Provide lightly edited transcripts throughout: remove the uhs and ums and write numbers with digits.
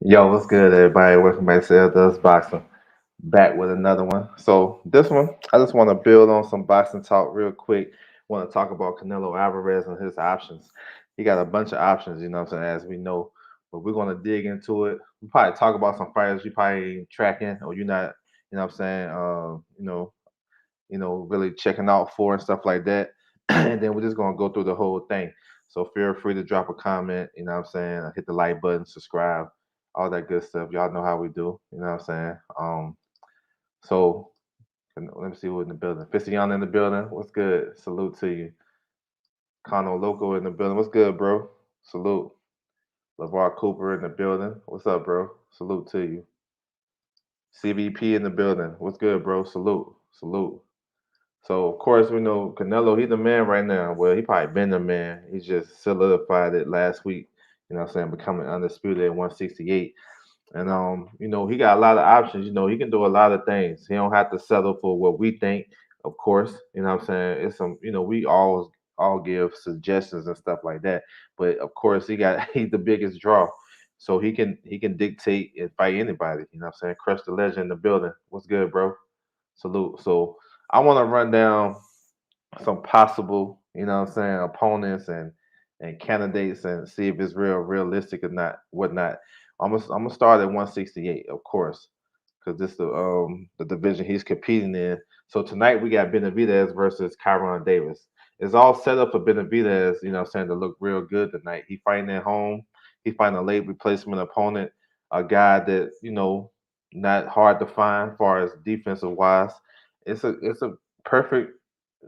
Yo, what's good, everybody? Welcome back to Does Boxing. Back with another one. So this one, I just want to build on some boxing talk real quick. Want to talk about Canelo Alvarez and his options. He got a bunch of options, you know what I'm saying, as we know. But we're gonna dig into it. We probably talk about some fighters you probably ain't tracking or you're not, you know what I'm saying, really checking out for and stuff like that. And then we're just gonna go through the whole thing. So feel free to drop a comment, you know what I'm saying, hit the like button, subscribe, all that good stuff. Y'all know how we do, you know what I'm saying? So let me see who in the building. Fission in the building. What's good? Salute to you. Cono Loco in the building. What's good, bro? Salute. LeVar Cooper in the building. What's up, bro? Salute to you. CVP in the building. What's good, bro? Salute. Salute. So of course we know Canelo, he's the man right now. Well, he probably been the man. He just solidified it last week, you know what I'm saying, becoming undisputed at 168. And he got a lot of options. He can do a lot of things. He don't have to settle for what we think, of course. You know what I'm saying? It's we all give suggestions and stuff like that. But of course he's the biggest draw. So he can dictate and fight anybody. You know what I'm saying? Crush the legend in the building. What's good, bro? Salute. So I want to run down some possible, you know what I'm saying, opponents and candidates and see if it's realistic or not, whatnot. I'm gonna start at 168, of course, because this is the division he's competing in. So tonight we got Benavidez versus Kyron Davis. It's all set up for Benavidez, you know what I'm saying, to look real good tonight. He fighting at home. He fighting a late replacement opponent, a guy that, not hard to find as far as defensive wise. It's a perfect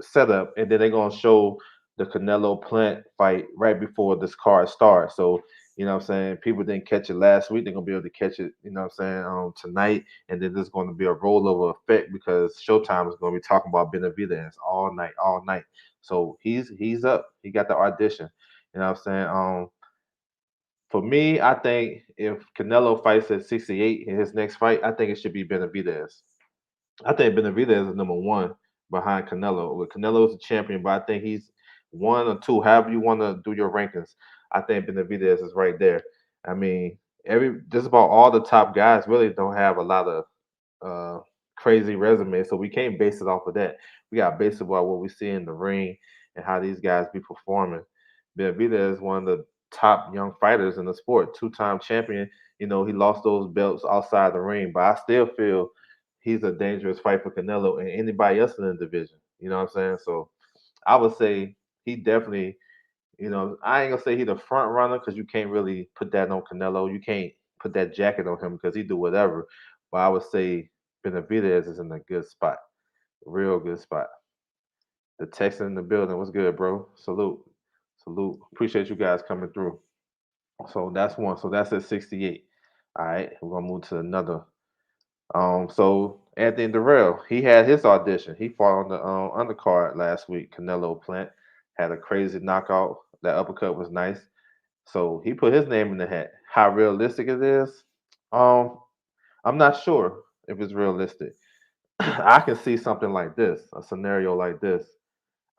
setup, and then they're gonna show the Canelo Plant fight right before this card starts. So, you know what I'm saying, people didn't catch it last week, they're gonna be able to catch it, you know what I'm saying, tonight, and then there's gonna be a rollover effect because Showtime is gonna be talking about Benavidez all night, all night. So he's up. He got the audition. You know what I'm saying? For me, I think if Canelo fights at 68 in his next fight, I think it should be Benavidez. I think Benavidez is number one behind Canelo. Well, Canelo is a champion, but I think he's one or two, however you want to do your rankings. I think Benavidez is right there. I mean, every just about all the top guys really don't have a lot of uh, crazy resumes, so we can't base it off of that. We got to base it about what we see in the ring and how these guys be performing. Benavidez is one of the top young fighters in the sport, two-time champion. He lost those belts outside the ring, but I still feel he's a dangerous fight for Canelo and anybody else in the division. You know what I'm saying? So I would say he definitely, I ain't gonna say he's the front runner because you can't really put that on Canelo. You can't put that jacket on him because he do whatever. But I would say Benavidez is in a good spot, real good spot. The Texan in the building, what's good, bro? Salute, salute. Appreciate you guys coming through. So that's one. So that's at 68. All right, we're gonna move to another. So Anthony Durrell, he had his audition. He fought on the undercard last week. Canelo Plant had a crazy knockout. That uppercut was nice. So he put his name in the hat. How realistic it is? Um, I'm not sure if it's realistic. I can see something like this, a scenario like this.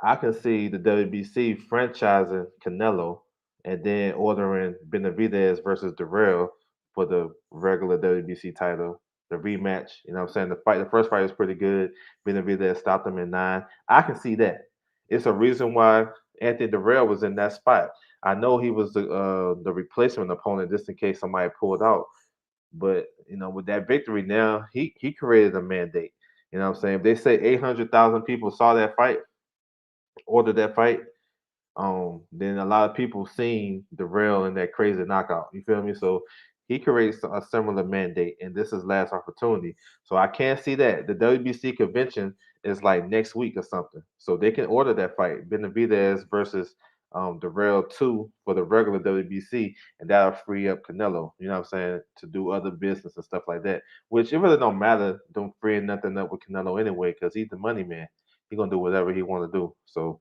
I can see the WBC franchising Canelo and then ordering Benavidez versus Durrell for the regular WBC title, the rematch. You know what I'm saying? The first fight was pretty good. Benavidez stopped him in 9. I can see that. It's a reason why Anthony Durrell was in that spot. I know he was the replacement opponent just in case somebody pulled out. But with that victory now, he created a mandate. You know what I'm saying? If they say 800,000 people saw that fight, ordered that fight, then a lot of people seen the rail in that crazy knockout. You feel me? So he creates a similar mandate, and this is last opportunity. So I can't see that. The WBC convention is like next week or something. So they can order that fight, Benavidez versus the Rail 2 for the regular WBC, and that'll free up Canelo, you know what I'm saying, to do other business and stuff like that. Which it really don't matter, don't free nothing up with Canelo anyway, because he's the money man. He gonna do whatever he wanna do. So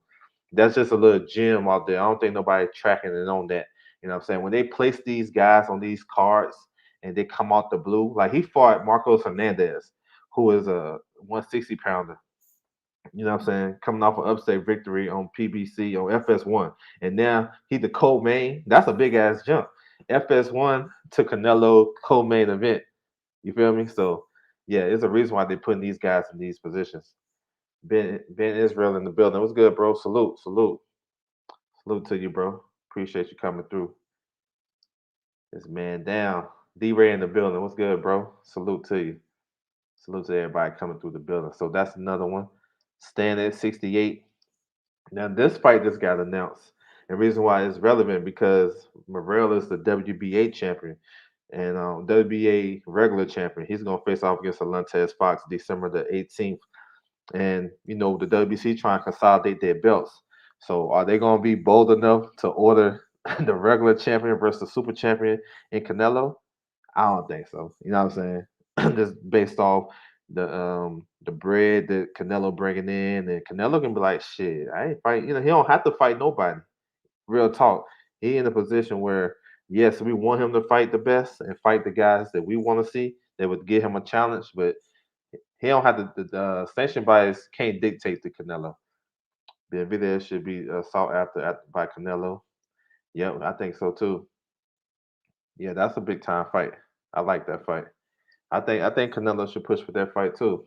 that's just a little gem out there. I don't think nobody tracking it on that. You know what I'm saying? When they place these guys on these cards and they come out the blue, like he fought Marcos Hernandez, who is a 160 pounder. You know what I'm saying? Coming off an upset victory on PBC on FS1. And now he the co-main. That's a big ass jump. FS1 to Canelo co-main event. You feel me? So yeah, it's a reason why they're putting these guys in these positions. Ben Israel in the building. What's good, bro? Salute to you, bro. Appreciate you coming through. This man down. D Ray in the building. What's good, bro? Salute to you. Salute to everybody coming through the building. So that's another one. Staying at 68. Now this fight just got announced. And reason why it's relevant because Morrell is the WBA champion and WBA regular champion. He's gonna face off against Alantez Fox December the 18th. And the WBC trying to consolidate their belts. So are they gonna be bold enough to order the regular champion versus the super champion in Canelo? I don't think so. You know what I'm saying? Just based off the bread that Canelo bringing in, and Canelo can be like, shit, I ain't fight. He don't have to fight nobody. Real talk. He in a position where yes, we want him to fight the best and fight the guys that we want to see that would give him a challenge, but he don't have to. The sanction bodies can't dictate to Canelo. The video should be sought after by Canelo. Yep, I think so too. Yeah, that's a big time fight. I like that fight. I think Canelo should push for that fight too.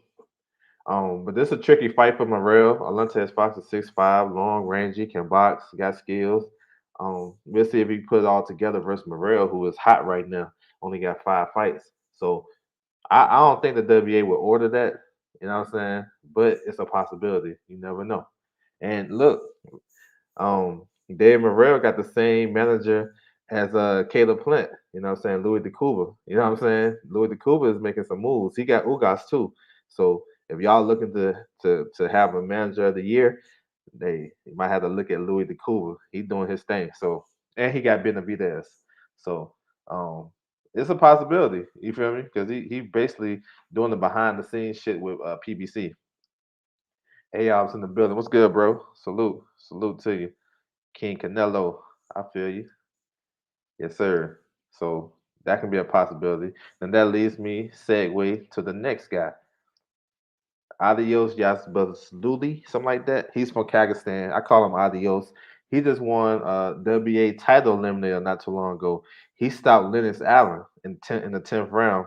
But this is a tricky fight for Morrell. Alantez Fox is 6'5", long, rangy, can box, got skills. We'll see if he put it all together versus Morrell, who is hot right now. Only got 5 fights. So I don't think the WBA would order that. You know what I'm saying? But it's a possibility. You never know. And look, Dave Morrell got the same manager as Caleb Plant. You know what I'm saying? Louis DeCouva. You know what I'm saying? Louis DeCouva is making some moves. He got Ugas too. So if y'all looking to have a manager of the year, you might have to look at Louis DeCouva. He doing his thing. So and he got Benavidez. So um it's a possibility. You feel me? Because he basically doing the behind the scenes shit with PBC. Hey, I was in the building. What's good, bro? Salute to you, King Canelo. I feel you. Yes, sir. So that can be a possibility. And that leads me segue to the next guy. Adios Yazbazluli, something like that. He's from Kazakhstan. I call him Adios. He just won a WBA title eliminator not too long ago. He stopped Lennox Allen in the 10th round.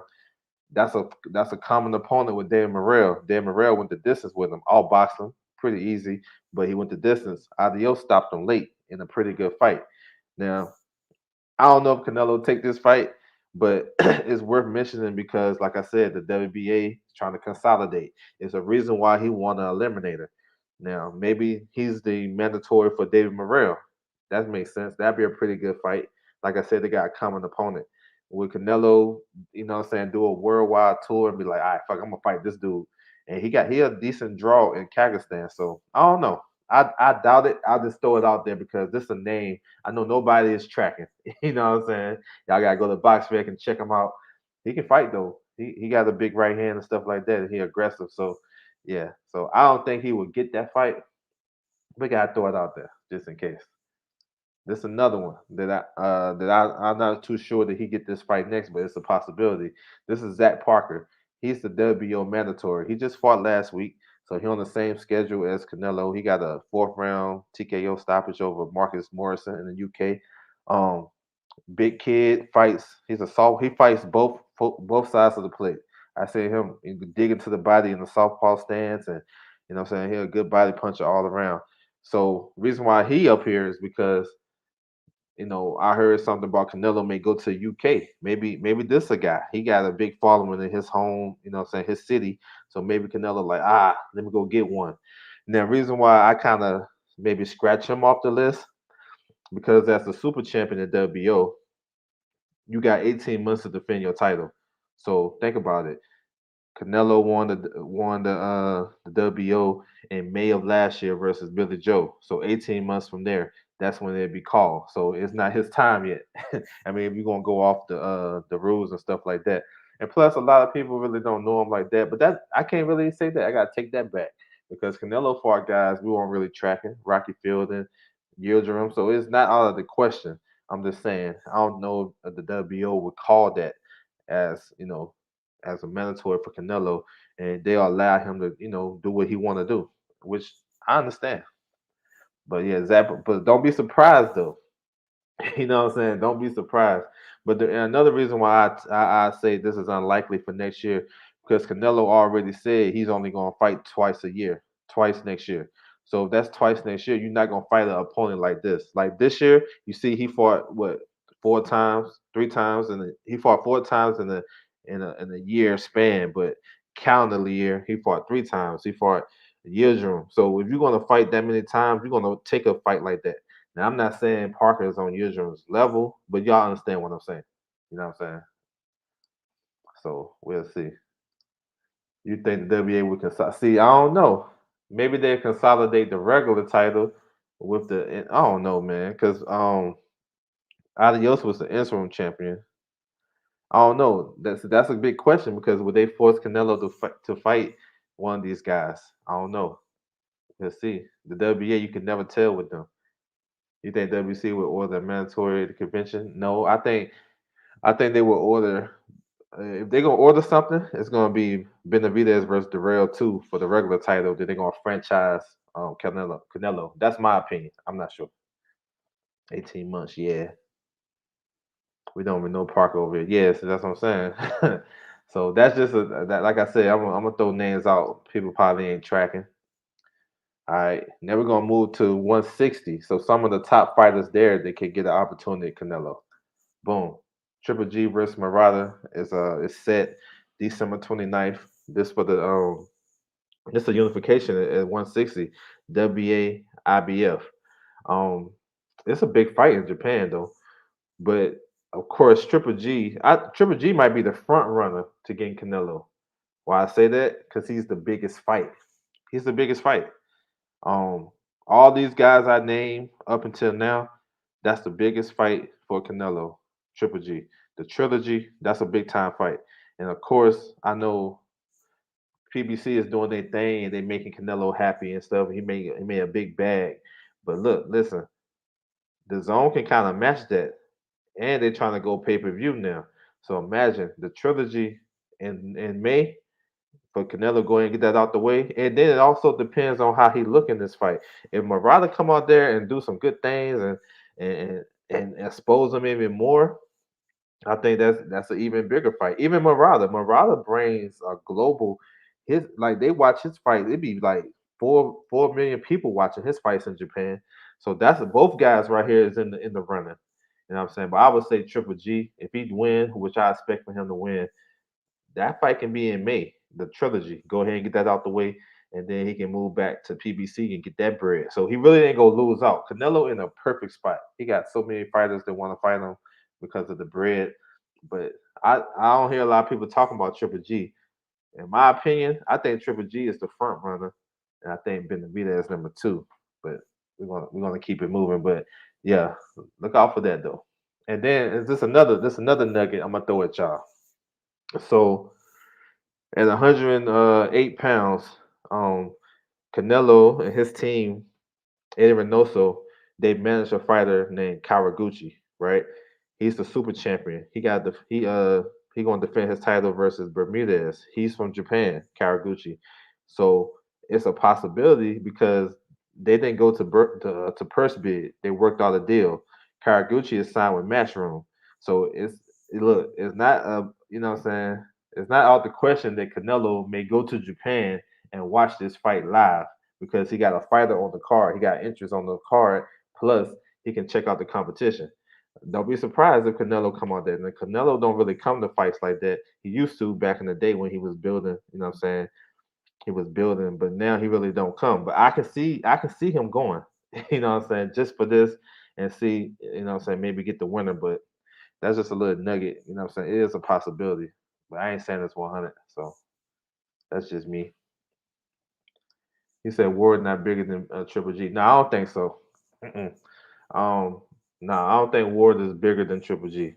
That's a common opponent with Dan Morrell. Dan Morrell went the distance with him, all boxing, pretty easy, but he went the distance. Adios stopped him late in a pretty good fight. Now, I don't know if Canelo will take this fight, but it's worth mentioning because, like I said, the WBA is trying to consolidate. It's a reason why he won an eliminator. Now, maybe he's the mandatory for David Morrell. That makes sense. That'd be a pretty good fight. Like I said, they got a common opponent. With Canelo, what I'm saying, do a worldwide tour and be like, all right, fuck, I'm gonna fight this dude. And he a decent draw in Kazakhstan. So I don't know. I doubt it. I'll just throw it out there because this is a name I know nobody is tracking. You know what I'm saying? Y'all gotta go to BoxRec and check him out. He can fight though. He got a big right hand and stuff like that. And he aggressive. So yeah. So I don't think he would get that fight. We gotta throw it out there just in case. This is another one I'm not too sure that he get this fight next, but it's a possibility. This is Zach Parker. He's the WBO mandatory. He just fought last week, so he on the same schedule as Canelo. He got a fourth round TKO stoppage over Marcus Morrison in the UK. Big kid fights. He's a soft. He fights both sides of the plate. I see him dig into the body in the southpaw stance, and what I'm saying, he's a good body puncher all around. So reason why he up here is because I heard something about Canelo may go to UK. Maybe this a guy. He got a big following in his home, what I'm saying, his city. So maybe Canelo like, let me go get one. Now, reason why I kind of maybe scratch him off the list because as the super champion at WBO, you got 18 months to defend your title. So think about it. Canelo won the WBO in May of last year versus Billy Joe. So 18 months from there, that's when it'd be called. So it's not his time yet. I mean, if you're gonna go off the rules and stuff like that. And plus, a lot of people really don't know him like that. But that I can't really say that. I gotta take that back because Canelo fought guys we weren't really tracking. Rocky Fielding, Yildirim. So it's not out of the question. I'm just saying I don't know if the WBO would call that as as a mandatory for Canelo, and they'll allow him to do what he want to do, which I understand. But yeah, Zach. But don't be surprised though You know what I'm saying? Don't be surprised. But another reason why I say this is unlikely for next year because Canelo already said he's only going to fight twice a year, twice next year. So if that's twice next year, you're not going to fight an opponent like this. Like this year, you see he fought what 4 times, 3 times, and he fought 4 times in a year span. But calendar year, he fought 3 times. He fought years room. So if you're going to fight that many times, you're going to take a fight like that. Now, I'm not saying Parker is on Yildirim's level, but y'all understand what I'm saying. You know what I'm saying? So we'll see. You think the WA would consolidate? See, I don't know. Maybe they consolidate the regular title with the. I don't know, man, because Adios was the interim champion. I don't know. That's a big question because would they force Canelo to fight one of these guys? I don't know. Let's see. The WA, you can never tell with them. You think WC would order a mandatory convention? No, I think they will order. If they're gonna order something, it's gonna be Benavidez versus Darrell too for the regular title. Then they're gonna franchise Canelo. Canelo. That's my opinion. I'm not sure. 18 months. Yeah, we don't even know Parker over here. Yeah, so that's what I'm saying. So that's just that. Like I said, I'm gonna throw names out. People probably ain't tracking. All right. Now we're gonna move to 160. So some of the top fighters there they could get an opportunity at Canelo. Boom. Triple G versus Murata is set December 29th. This for the this a unification at 160 WA IBF. Um it's a big fight in Japan though. But of course Triple G might be the front runner to getting Canelo. Why I say that? Because he's the biggest fight. He's the biggest fight. Um, all these guys I named up until now, that's the biggest fight for Canelo, Triple G. The trilogy, that's a big time fight. And of course, I know PBC is doing their thing and they making Canelo happy and stuff. He made a big bag. But look, listen, the zone can kind of match that. And they're trying to go pay-per-view now. So imagine the trilogy in May for Canelo go ahead and get that out the way. And then it also depends on how he look in this fight. If Murata come out there and do some good things and expose him even more, I think that's an even bigger fight. Even Murata brings a global his like they watch his fight. It'd be like 4 million people watching his fights in Japan. So that's both guys right here is in the running. You know what I'm saying? But I would say Triple G, if he win, which I expect for him to win, that fight can be in May, the trilogy. Go ahead and get that out the way, and then he can move back to PBC and get that bread. So he really ain't gonna lose out. Canelo in a perfect spot. He got so many fighters that want to fight him because of the bread. But I don't hear a lot of people talking about Triple G. In my opinion, I think Triple G is the front runner, and I think Benavidez is number two. But we're gonna keep it moving. But yeah, look out for that though. And then is this another nugget I'm gonna throw at y'all. So at 108 pounds, um, Canelo and his team, Eddie Reynoso, they managed a fighter named Kawaguchi, right? He's the super champion. He gonna defend his title versus Bermudez. He's from Japan, Kawaguchi. So it's a possibility because they didn't go to purse bid. They worked out a deal. Kawaguchi is signed with Matchroom. So look, it's not you know what I'm saying? It's not out the question that Canelo may go to Japan and watch this fight live because he got a fighter on the card. He got interest on the card. Plus, he can check out the competition. Don't be surprised if Canelo come out there. And Canelo don't really come to fights like that. He used to back in the day when he was building. You know what I'm saying? He was building, but now he really don't come. But I can see him going. You know what I'm saying? Just for this and see. You know what I'm saying? Maybe get the winner. But that's just a little nugget. You know what I'm saying? It is a possibility. But I ain't saying it's 100. So that's just me. He said Ward not bigger than Triple G. No, I don't think so. Mm-mm. Um, no, I don't think Ward is bigger than Triple G.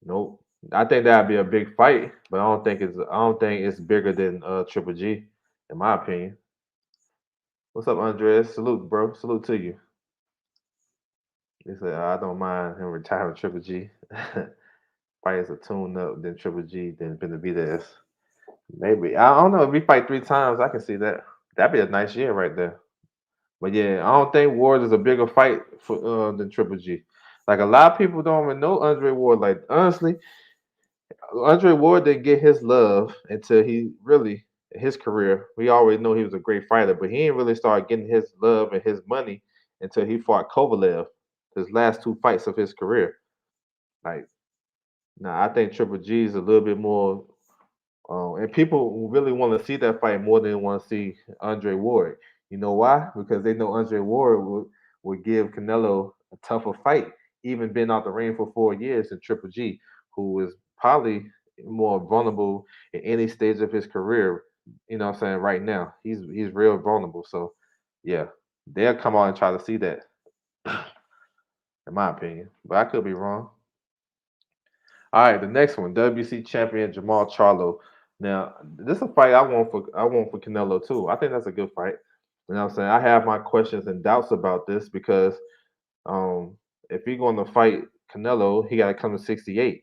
Nope. I think that'd be a big fight, but I don't think it's bigger than Triple G, in my opinion. What's up, Andres? Salute, bro. Salute to you. He said I don't mind him retiring Triple G. Fight is a tune up, then Triple G, then Benavidez. Maybe I don't know. If we fight 3 times, I can see that. That'd be a nice year right there. But yeah, I don't think Ward is a bigger fight for than Triple G. Like a lot of people don't even know Andre Ward. Like honestly, Andre Ward didn't get his love until he really his career. We already know he was a great fighter, but he didn't really start getting his love and his money until he fought Kovalev, his last two fights of his career. Like, now I think Triple G is a little bit more and people really want to see that fight more than want to see Andre Ward. You know why? Because they know Andre Ward would give Canelo a tougher fight, even been out the ring for 4 years than Triple G, who is probably more vulnerable in any stage of his career. You know what I'm saying? Right now, he's real vulnerable. So, yeah, they'll come out and try to see that, in my opinion. But I could be wrong. All right, the next one, WC champion Jamal Charlo. Now, this is a fight I want for Canelo too. I think that's a good fight. You know what I'm saying? I have my questions and doubts about this because um if he's going to fight Canelo, he got to come to 68.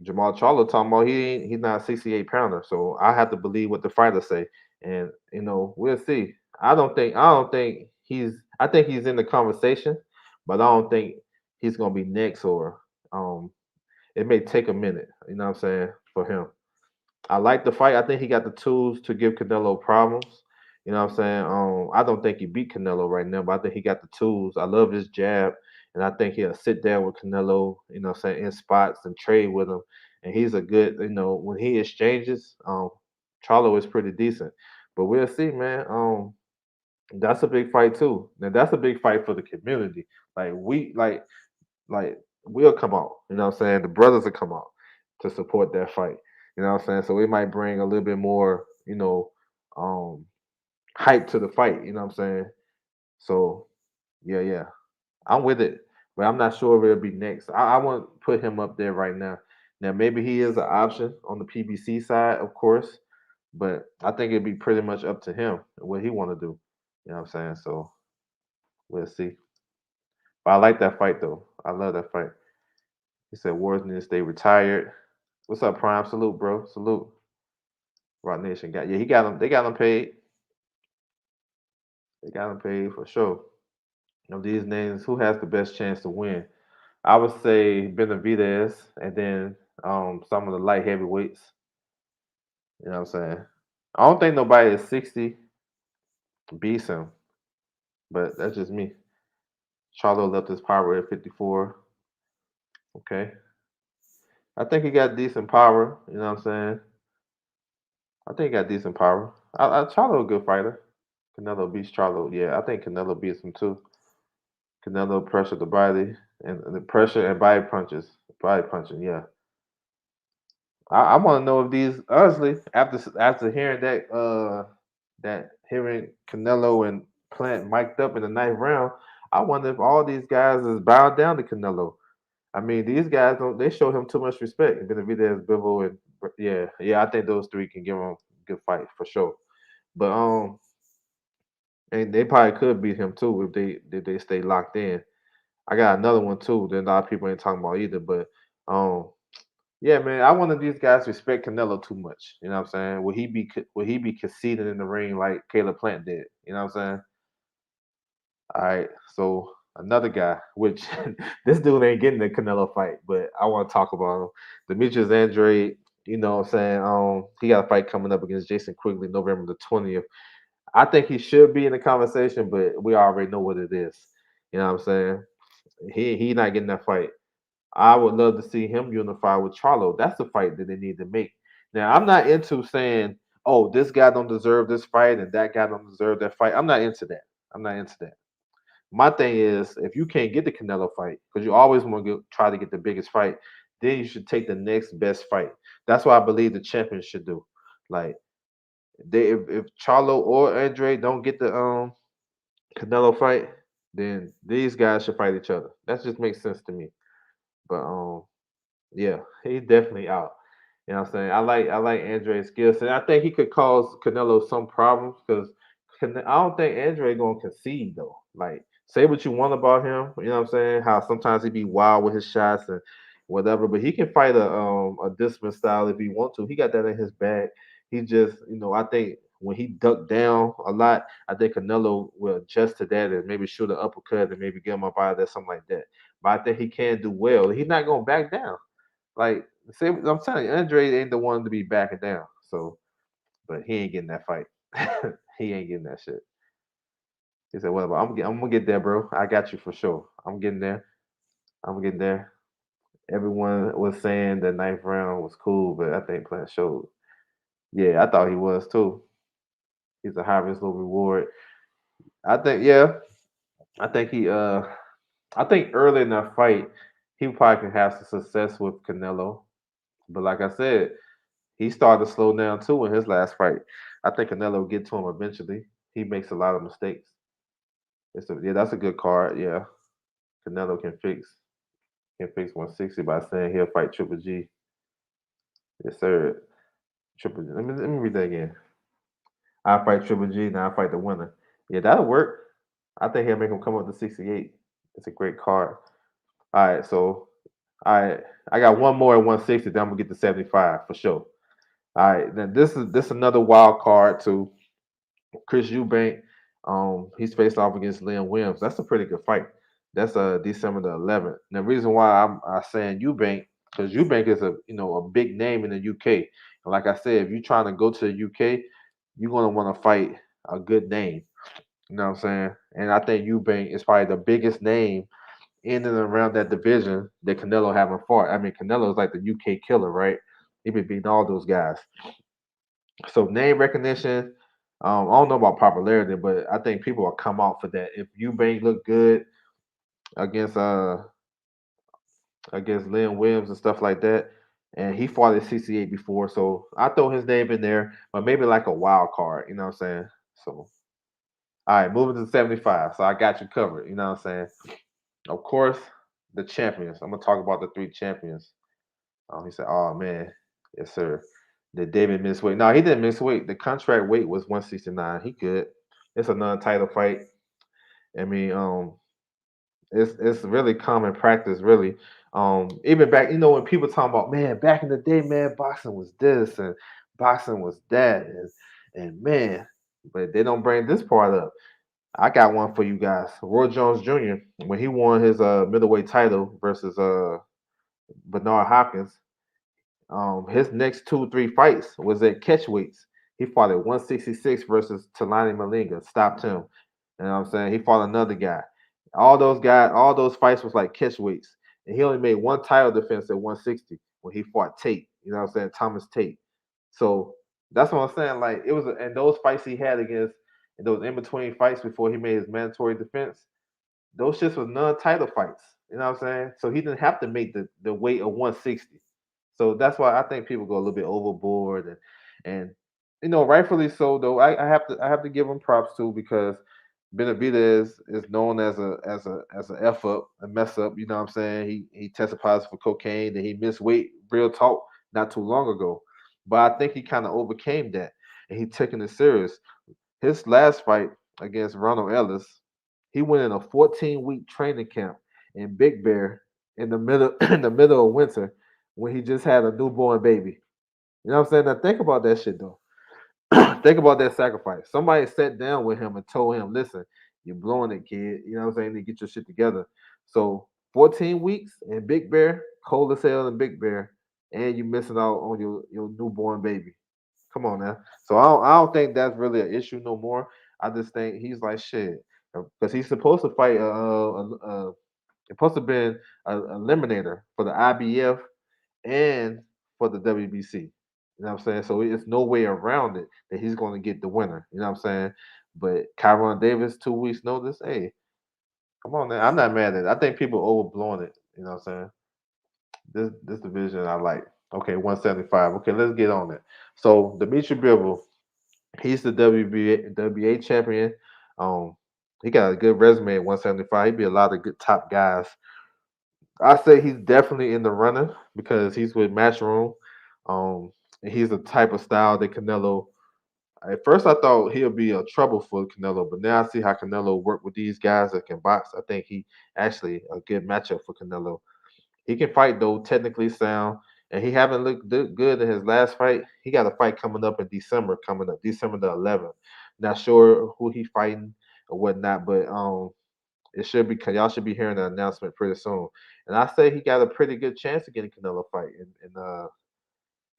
Jamal Charlo talking about he's not a 68 pounder, so I have to believe what the fighter say, and we'll see. I don't think I think he's in the conversation, but I don't think he's gonna be next or um it may take a minute, you know what I'm saying, for him. I like the fight. I think he got the tools to give Canelo problems. You know what I'm saying? I don't think he beat Canelo right now, but I think he got the tools. I love his jab, and I think he'll sit down with Canelo, you know what I'm saying, in spots and trade with him. And he's a good, when he exchanges, Charlo is pretty decent. But we'll see, man. That's a big fight too. Now that's a big fight for the community. Like like we'll come out. You know what I'm saying? The brothers will come out to support that fight. You know what I'm saying? So it might bring a little bit more, um, hype to the fight. You know what I'm saying? So yeah, yeah, I'm with it, but I'm not sure if it'll be next. I won't put him up there right now. Now maybe he is an option on the PBC side, of course, but I think it'd be pretty much up to him what he want to do. You know what I'm saying? So we'll see. But I like that fight though. I love that fight. He said Wars need to stay retired. What's up, Prime? Salute, bro. Salute. Rock Nation got he got him. They got him paid. They got him paid for sure. Of these names, who has the best chance to win? I would say Benavidez, and then some of the light heavyweights. You know what I'm saying? I don't think nobody at 60 beats him, but that's just me. Charlo left his power at 54. Okay, I think he got decent power. You know what I'm saying? I think he got decent power. Charlo a good fighter. Canelo beats Charlo. Yeah, I think Canelo beats him too. Canelo pressured the body and the pressure and body punches, body punching. Yeah, I want to know if these honestly after hearing that hearing Canelo and Plant mic'd up in the ninth round, I wonder if all these guys is bowed down to Canelo. I mean, these guys don't they show him too much respect. Benavidez, Bivol, and yeah, I think those three can give him a good fight for sure. But and they probably could beat him too if they stay locked in. I got another one too that a lot of people ain't talking about either. But um, yeah, man, I want these guys respect Canelo too much. You know what I'm saying? Will he be conceding in the ring like Caleb Plant did? You know what I'm saying? All right, so another guy, which this dude ain't getting the Canelo fight, but I want to talk about him. Demetrius Andrade. You know what I'm saying? He got a fight coming up against Jason Quigley November the 20th. I think he should be in the conversation, but we already know what it is. You know what I'm saying? He not getting that fight. I would love to see him unify with Charlo. That's the fight that they need to make. Now, I'm not into saying, "Oh, this guy don't deserve this fight and that guy don't deserve that fight." I'm not into that. I'm not into that. My thing is, if you can't get the Canelo fight, because you always want to try to get the biggest fight, then you should take the next best fight. That's what I believe the champions should do. Like if Charlo or Andre don't get the Canelo fight, then these guys should fight each other. That just makes sense to me. But yeah, he's definitely out. You know what I'm saying? I like Andre's skill set. I think he could cause Canelo some problems because I don't think Andre gonna concede though. Like say what you want about him, you know what I'm saying? How sometimes he be wild with his shots and whatever, but he can fight a discipline style if he want to. He got that in his bag. He just, I think when he ducked down a lot, I think Canelo will adjust to that and maybe shoot an uppercut and maybe get him up out of there, something like that. But I think he can do well. He's not gonna back down. Like, say, I'm telling you, Andre ain't the one to be backing down. So, but he ain't getting that fight. He ain't getting that shit. He said, "Well, I'm gonna get there, bro. I got you for sure. I'm getting there. I'm getting there." Everyone was saying the ninth round was cool, but I think Plant showed. Yeah, I thought he was too. He's a high risk, low reward. I think, yeah, I think I think early in that fight, he probably can have some success with Canelo. But like I said, he started to slow down too in his last fight. I think Canelo will get to him eventually. He makes a lot of mistakes. Yeah, that's a good card. Yeah, Canelo can fix 160 by saying he'll fight Triple G. Yes, sir. Triple G. Let me read that again. I fight Triple G, now I fight the winner. Yeah, that'll work. I think he'll make him come up to 68. It's a great card. All right, so I I got one more at 160, then I'm gonna get to 75 for sure. All right, then this another wild card too. Chris Eubank, he's faced off against Liam Williams. That's a pretty good fight. That's December the 11th. And the reason why I'm saying Eubank, because Eubank is a big name in the UK. And like I said, if you're trying to go to the UK, you're gonna want to fight a good name. You know what I'm saying? And I think Eubank is probably the biggest name in and around that division that Canelo haven't fought. I mean, Canelo is like the UK killer, right? He been beating all those guys. So name recognition, I don't know about popularity, but I think people will come out for that. If Eubank look good against against Lynn Williams and stuff like that, and he fought at 68 before, so I throw his name in there, but maybe like a wild card. You know what I'm saying? So all right, moving to 75. So I got you covered. You know what I'm saying? Of course, the champions. I'm gonna talk about the three champions. He said, "Oh man, yes sir." Did David miss weight? No, he didn't miss weight. The contract weight was 169. He good. It's a non-title fight. I mean, it's really common practice, really. Even back, when people talking about, man, back in the day, man, boxing was this and boxing was that, and man, but they don't bring this part up. I got one for you guys. Roy Jones Jr. when he won his middleweight title versus Bernard Hopkins. His next 2 3 fights was at catchweights. He fought at 166 versus Talani Malinga, stopped him. You know what I'm saying? He fought another guy. All those fights was like catchweights. And he only made one title defense at 160 when he fought Tate. You know what I'm saying? Thomas Tate. So that's what I'm saying. Like and those fights he had against those in between fights before he made his mandatory defense, those shits was non-title fights. You know what I'm saying? So he didn't have to make the weight of 160. So that's why I think people go a little bit overboard and rightfully so though. I have to give him props too because Benavidez is known as a f up, a mess up. You know what I'm saying? He tested positive for cocaine and he missed weight, real talk, not too long ago. But I think he kind of overcame that and he taking it serious. His last fight against Ronald Ellis, he went in a 14-week training camp in Big Bear in the middle in the middle of winter when he just had a newborn baby. You know what I'm saying? Now think about that shit though. Think about that sacrifice. Somebody sat down with him and told him, "Listen, you're blowing it, kid. You know what I'm saying? You need to get your shit together." So 14 weeks in Big Bear, cold as hell in Big Bear, and you missing out on your newborn baby. Come on now. So I don't think that's really an issue no more. I just think he's like shit because he's supposed to fight. It's supposed to be a eliminator for the IBF and for the WBC. You know what I'm saying? So it's no way around it that he's going to get the winner. You know what I'm saying? But Kyron Davis, 2 weeks notice. Hey, come on now. I'm not mad at it. I think people overblowing it. You know what I'm saying? This division I like. Okay, 175. Okay, let's get on it. So Dimitri Bivol, he's the WBA champion. Um, he got a good resume at 175. He beat a lot of good top guys. I say he's definitely in the running because he's with Matchroom. And he's the type of style that Canelo. At first, I thought he'll be a trouble for Canelo, but now I see how Canelo work with these guys that can box. I think he actually a good matchup for Canelo. He can fight though, technically sound. and he haven't looked good in his last fight. He got a fight coming up in December, December the 11th. Not sure who he fighting or whatnot, but it should be y'all should be hearing the announcement pretty soon. And I say he got a pretty good chance of getting Canelo fight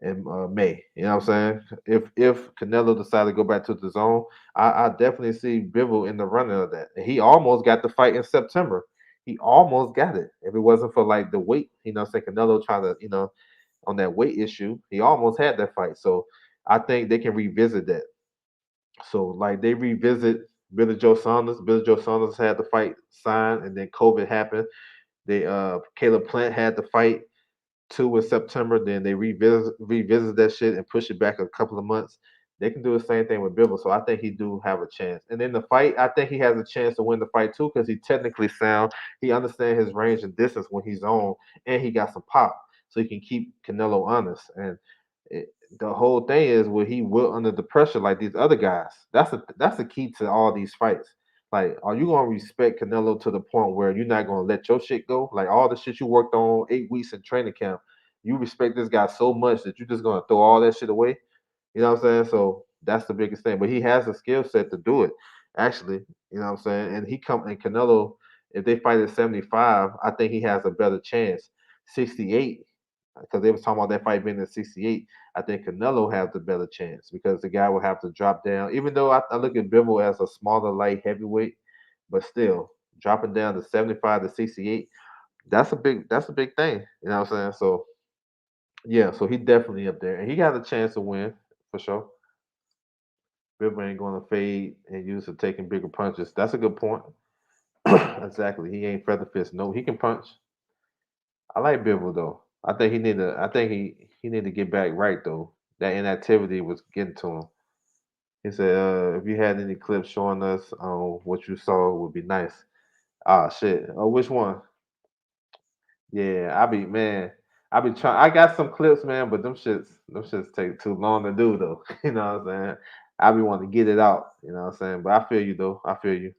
in May. You know what I'm saying? If Canelo decided to go back to the zone, I definitely see Bivol in the running of that. And he almost got the fight in September. He almost got it. If it wasn't for like the weight, say Canelo trying to, on that weight issue, he almost had that fight. So I think they can revisit that. So like they revisit Billy Joe Saunders. Billy Joe Saunders had the fight signed, and then COVID happened. They Caleb Plant had the fight two in September. Then they revisit that shit and push it back a couple of months. They can do the same thing with Bivol, so I think he do have a chance. And then the fight, I think he has a chance to win the fight too because he technically sound. He understands his range and distance when he's on, and he got some pop, so he can keep Canelo honest. And it, the whole thing is, will he will under the pressure like these other guys? That's the key to all these fights. Like, are you gonna respect Canelo to the point where you're not gonna let your shit go? Like all the shit you worked on 8 weeks in training camp, you respect this guy so much that you're just gonna throw all that shit away. You know what I'm saying? So that's the biggest thing. But he has a skill set to do it. Actually, you know what I'm saying? And Canelo, if they fight at 75, I think he has a better chance. 68, because they was talking about that fight being at 68. I think Canelo has the better chance because the guy will have to drop down. Even though I look at Bivol as a smaller light heavyweight, but still dropping down to 75 to 68, that's a big thing. You know what I'm saying? So yeah, so he definitely up there, and he got a chance to win for sure. Bivol ain't going to fade and use to taking bigger punches. That's a good point. Exactly. He ain't feather fist. No, he can punch. I like Bivol though. I think he need to. I think he need to get back right though. That inactivity was getting to him. He said, "If you had any clips showing us what you saw, would be nice." Ah, shit. Oh, which one? Yeah, I be man. I be trying. I got some clips, man, but them shits take too long to do though. You know what I'm saying? I be wanting to get it out. You know what I'm saying? But I feel you though. I feel you.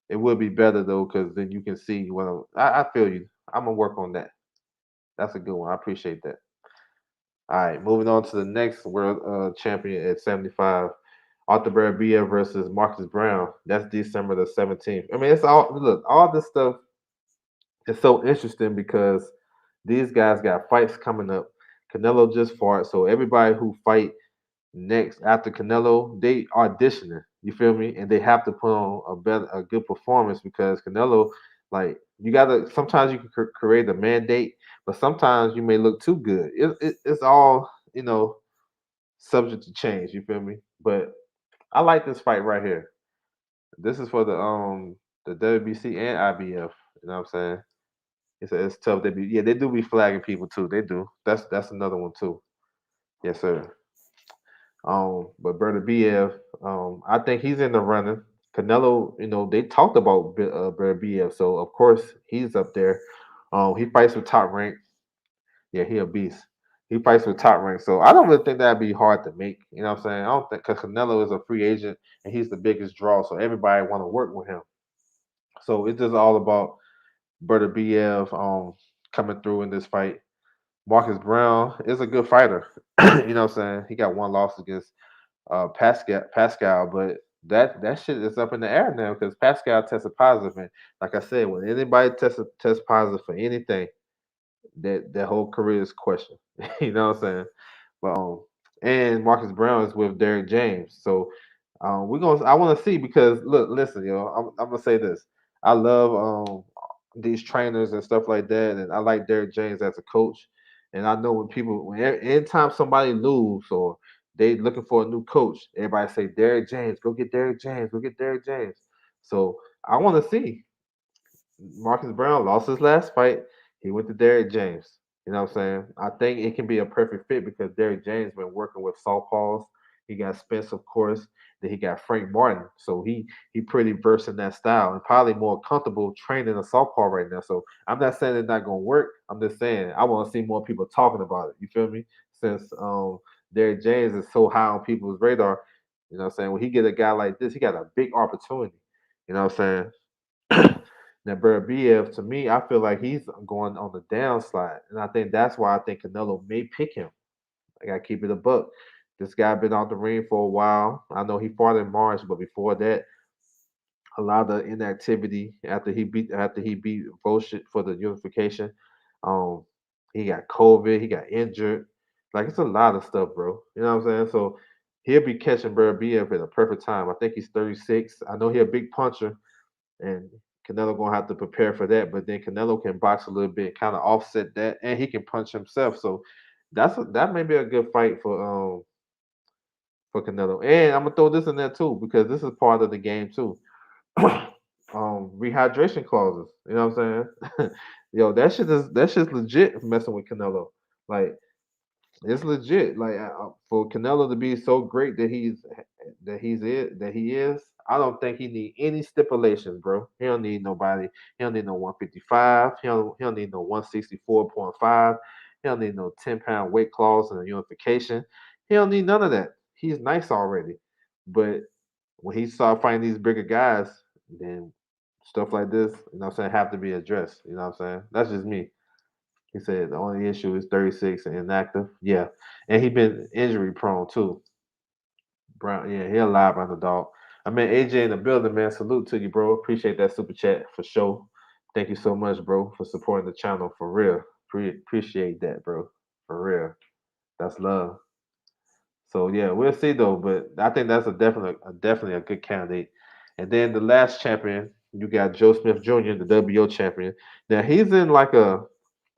It would be better though, because then you can see what I feel you. I'm gonna work on that. That's a good one. I appreciate that. All right, moving on to the next world champion at 75, Arthur Barabia versus Marcus Brown. That's December the 17th. I mean, it's all this stuff is so interesting because these guys got fights coming up. Canelo just fought, so everybody who fight next after Canelo, they auditioning. You feel me? And they have to put on a good performance because Canelo, like you gotta. Sometimes you can create a mandate, but sometimes you may look too good. It's all subject to change. You feel me? But I like this fight right here. This is for the WBC and IBF. You know what I'm saying? It's tough. They do be flagging people too. They do. That's another one too. Yes, sir. But Berta Biev, I think he's in the running. Canelo, they talked about Berta Biev, so of course he's up there. He fights with top rank. Yeah, he a beast. He fights with top rank, so I don't really think that'd be hard to make. You know what I'm saying? I don't think because Canelo is a free agent and he's the biggest draw, so everybody want to work with him. So it's just all about Berta Biev coming through in this fight. Marcus Brown is a good fighter. You know what I'm saying? He got one loss against Pascal, but that shit is up in the air now because Pascal tested positive, and like I said, when anybody test positive for anything, that whole career is questioned. You know what I'm saying? But and Marcus Brown is with Derrick James, so we're gonna. I want to see because look, listen, I'm gonna say this. I love these trainers and stuff like that, and I like Derrick James as a coach. And I know anytime somebody lose or they looking for a new coach, everybody say Derrick James, go get Derrick James, go get Derrick James. So I want to see. Marcus Brown lost his last fight. He went to Derrick James. You know what I'm saying? I think it can be a perfect fit because Derrick James been working with southpaws. He got Spence, of course. Then he got Frank Martin. So he pretty versed in that style and probably more comfortable training a southpaw right now. So I'm not saying it's not gonna work. I'm just saying I want to see more people talking about it. You feel me? Since Derrick James is so high on people's radar, you know what I'm saying? When he get a guy like this, he got a big opportunity. You know what I'm saying? Now, Berbiev, to me, I feel like he's going on the downslide, and I think that's why I think Canelo may pick him. I gotta keep it a buck. This guy been out the ring for a while. I know he fought in March, but before that, a lot of inactivity after he beat Bullshit for the unification. Um, he got COVID, he got injured. Like it's a lot of stuff, bro. You know what I'm saying? So he'll be catching Berbiev at a perfect time. I think he's 36. I know he's a big puncher, and Canelo gonna have to prepare for that. But then Canelo can box a little bit, kind of offset that, and he can punch himself. So that may be a good fight for Canelo. And I'm gonna throw this in there too because this is part of the game too. Rehydration clauses. You know what I'm saying? Yo, that shit's legit messing with Canelo. Like it's legit. Like for Canelo to be so great that he is. I don't think he need any stipulations, bro. He don't need nobody. He don't need no 155. He don't need no 164.5. He don't need no 10-pound weight clause in the unification. He don't need none of that. He's nice already. But when he started fighting these bigger guys, then stuff like this, you know what I'm saying, have to be addressed. You know what I'm saying? That's just me. He said the only issue is 36 and inactive. Yeah. And he been injury prone too. Brown, yeah, he a live underdog. I mean, AJ in the building, man. Salute to you, bro. Appreciate that super chat for sure. Thank you so much, bro, for supporting the channel for real. Appreciate that, bro. For real. That's love. So yeah, we'll see though, but I think that's definitely a good candidate. And then the last champion, you got Joe Smith Jr., the WO champion. Now he's in like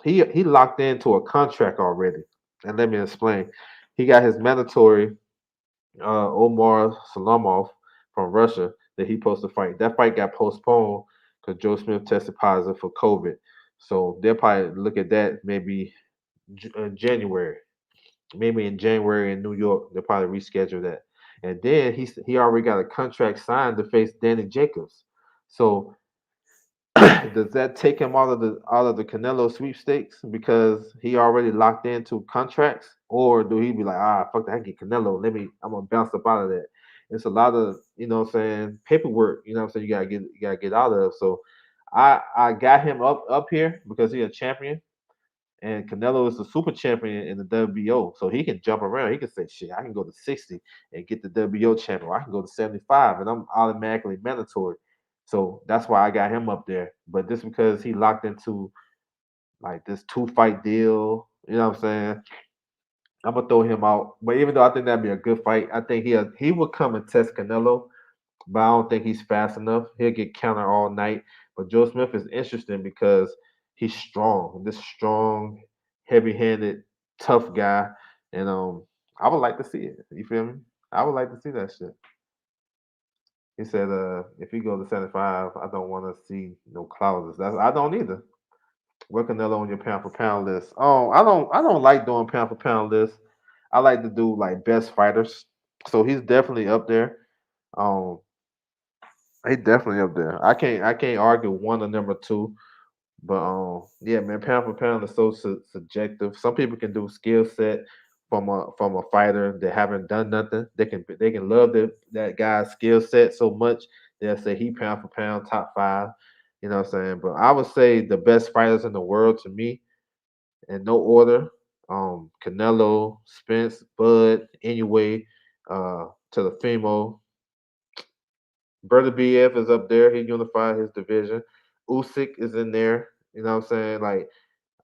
he locked into a contract already. And let me explain. He got his mandatory Omar Salamov from Russia that he supposed to fight. That fight got postponed because Joe Smith tested positive for COVID. So they'll probably look at that maybe January. Maybe in January in New York, they'll probably reschedule that. And then he already got a contract signed to face Danny Jacobs. So does that take him out of the Canelo sweepstakes because he already locked into contracts, or do he be like, fuck that, I get Canelo, I'm gonna bounce up out of that? It's a lot of what I'm saying paperwork. You know what I'm saying you gotta get out of. So I got him up here because he's a champion. And Canelo is the super champion in the WBO, so he can jump around. He can say, "Shit, I can go to 60 and get the WBO champion. Or I can go to 75, and I'm automatically mandatory." So that's why I got him up there. But just because he locked into like this 2 fight deal, you know what I'm saying? I'm gonna throw him out. But even though I think that'd be a good fight, I think he will come and test Canelo, but I don't think he's fast enough. He'll get counter all night. But Joe Smith is interesting because he's strong. This strong, heavy-handed, tough guy, and I would like to see it. You feel me? I would like to see that shit. He said, if he goes to 75, I don't want to see no clauses. I don't either. What Canelo on your pound for pound list? Oh, I don't like doing pound for pound lists. I like to do like best fighters. So he's definitely up there. Um, He definitely up there. I can't argue one or number two, but yeah, man, pound for pound is so subjective. Some people can do skill set from a fighter that haven't done nothing. They can love that guy's skill set so much they'll say he pound for pound top five. You know what I'm saying? But I would say the best fighters in the world to me, in no order, Canelo, Spence, Bud, anyway, to the Fimo. Brother BF is up there. He unified his division. Usyk is in there. You know what I'm saying? Like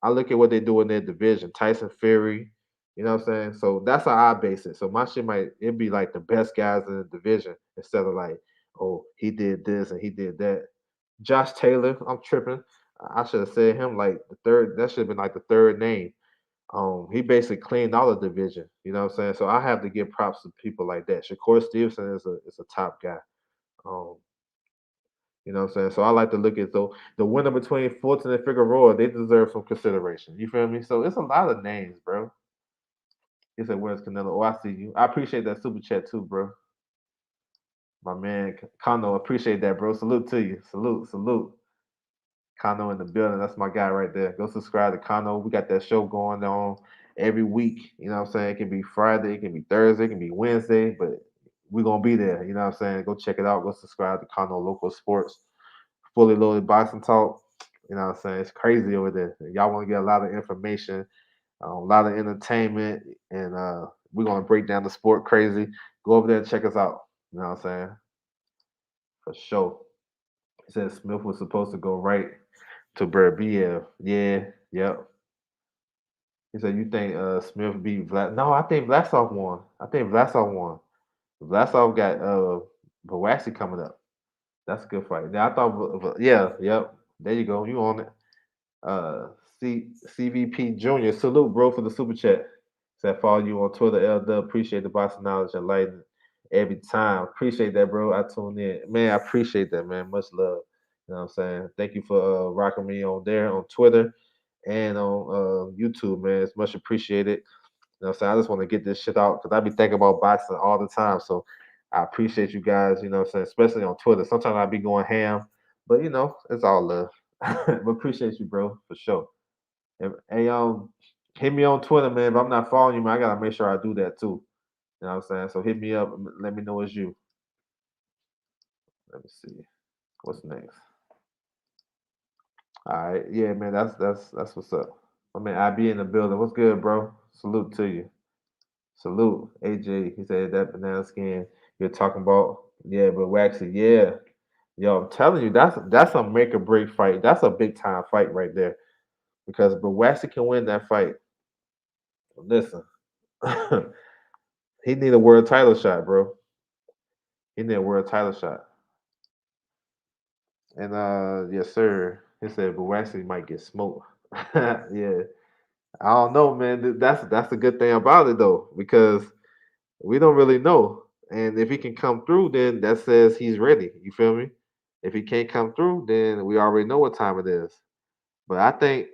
I look at what they do in their division. Tyson Fury. You know what I'm saying? So that's how I base it. So my shit might it be like the best guys in the division instead of like, oh, he did this and he did that. Josh Taylor, I'm tripping. I should have said him like the third. That should have been like the third name. He basically cleaned out the division. You know what I'm saying? So I have to give props to people like that. Shakur Stevenson is a top guy. Um, you know what I'm saying? So I like to look at the winner between Fulton and Figueroa, they deserve some consideration. You feel me? So it's a lot of names, bro. He said, "Where's Canelo?" Oh, I see you. I appreciate that super chat too, bro. My man Kano, appreciate that, bro. Salute to you. Salute, salute. Kano in the building. That's my guy right there. Go subscribe to Kano. We got that show going on every week. You know what I'm saying? It can be Friday, it can be Thursday, it can be Wednesday, but we're gonna be there. You know what I'm saying? Go check it out. Go subscribe to Kano Local Sports. fully loaded boxing talk. You know what I'm saying? It's crazy over there. Y'all want to get a lot of information, a lot of entertainment, and we're gonna break down the sport crazy. Go over there and check us out. You know what I'm saying? For sure. He said Smith was supposed to go right to Berbiev. Yeah, yep. He said you think Smith beat Vlad? No, I think Vlasov won. I think Vlasov won. Vlasov got Bawassi coming up. That's a good fight. Now I thought, yeah, yep. There you go. You on it. Uh, CVP Junior, salute, bro, for the super chat. Said follow you on Twitter, LW. Appreciate the box of knowledge and light every time. Appreciate that, bro. I tune in, man. I appreciate that, man. Much love. You know what I'm saying? Thank you for rocking me on there on Twitter and on YouTube, man. It's much appreciated. You know what I'm saying? I just want to get this shit out because I be thinking about boxing all the time. So I appreciate you guys, you know what I'm saying, especially on Twitter. Sometimes I be going ham, but it's all love. But appreciate you, bro, for sure. Hey, hit me on Twitter, man. If I'm not following you, man, I gotta make sure I do that too. You know what I'm saying? So hit me up and let me know it's you. Let me see. What's next? All right, yeah, man. That's what's up. I mean, I be in the building. What's good, bro? Salute to you. Salute, AJ. He said that banana skin you're talking about. Yeah, but Waxy, yeah. Yo, I'm telling you, that's a make or break fight. That's a big time fight right there. Because but Waxy can win that fight. Listen, he need a world title shot, bro. He need a world title shot. And yes, sir. He said, but Waxy might get smoked. Yeah. I don't know, man. That's a good thing about it though, because we don't really know. And if he can come through, then that says he's ready. You feel me? If he can't come through, then we already know what time it is. But I think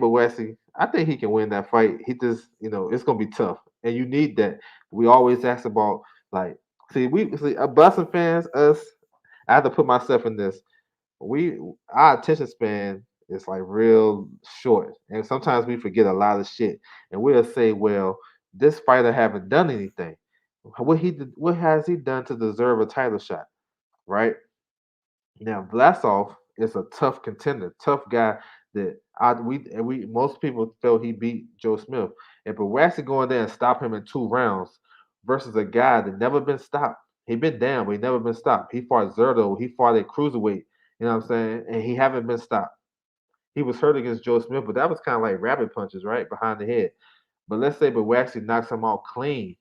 Bowesley, I think he can win that fight. He just, it's gonna be tough. And you need that. We always ask about like we Boston fans, us, I have to put myself in this. We our attention span is like real short. And sometimes we forget a lot of shit. And we'll say, well, this fighter haven't done anything. What has he done to deserve a title shot? Right? Now Vlasov is a tough contender, tough guy that we most people felt he beat Joe Smith. And Bawassi going there and stop him in 2 rounds versus a guy that never been stopped. He been down, but he never been stopped. He fought Zerto, he fought at cruiserweight, you know what I'm saying? And he haven't been stopped. He was hurt against Joe Smith, but that was kind of like rabbit punches, right? Behind the head. But let's say Bawassi knocks him out clean.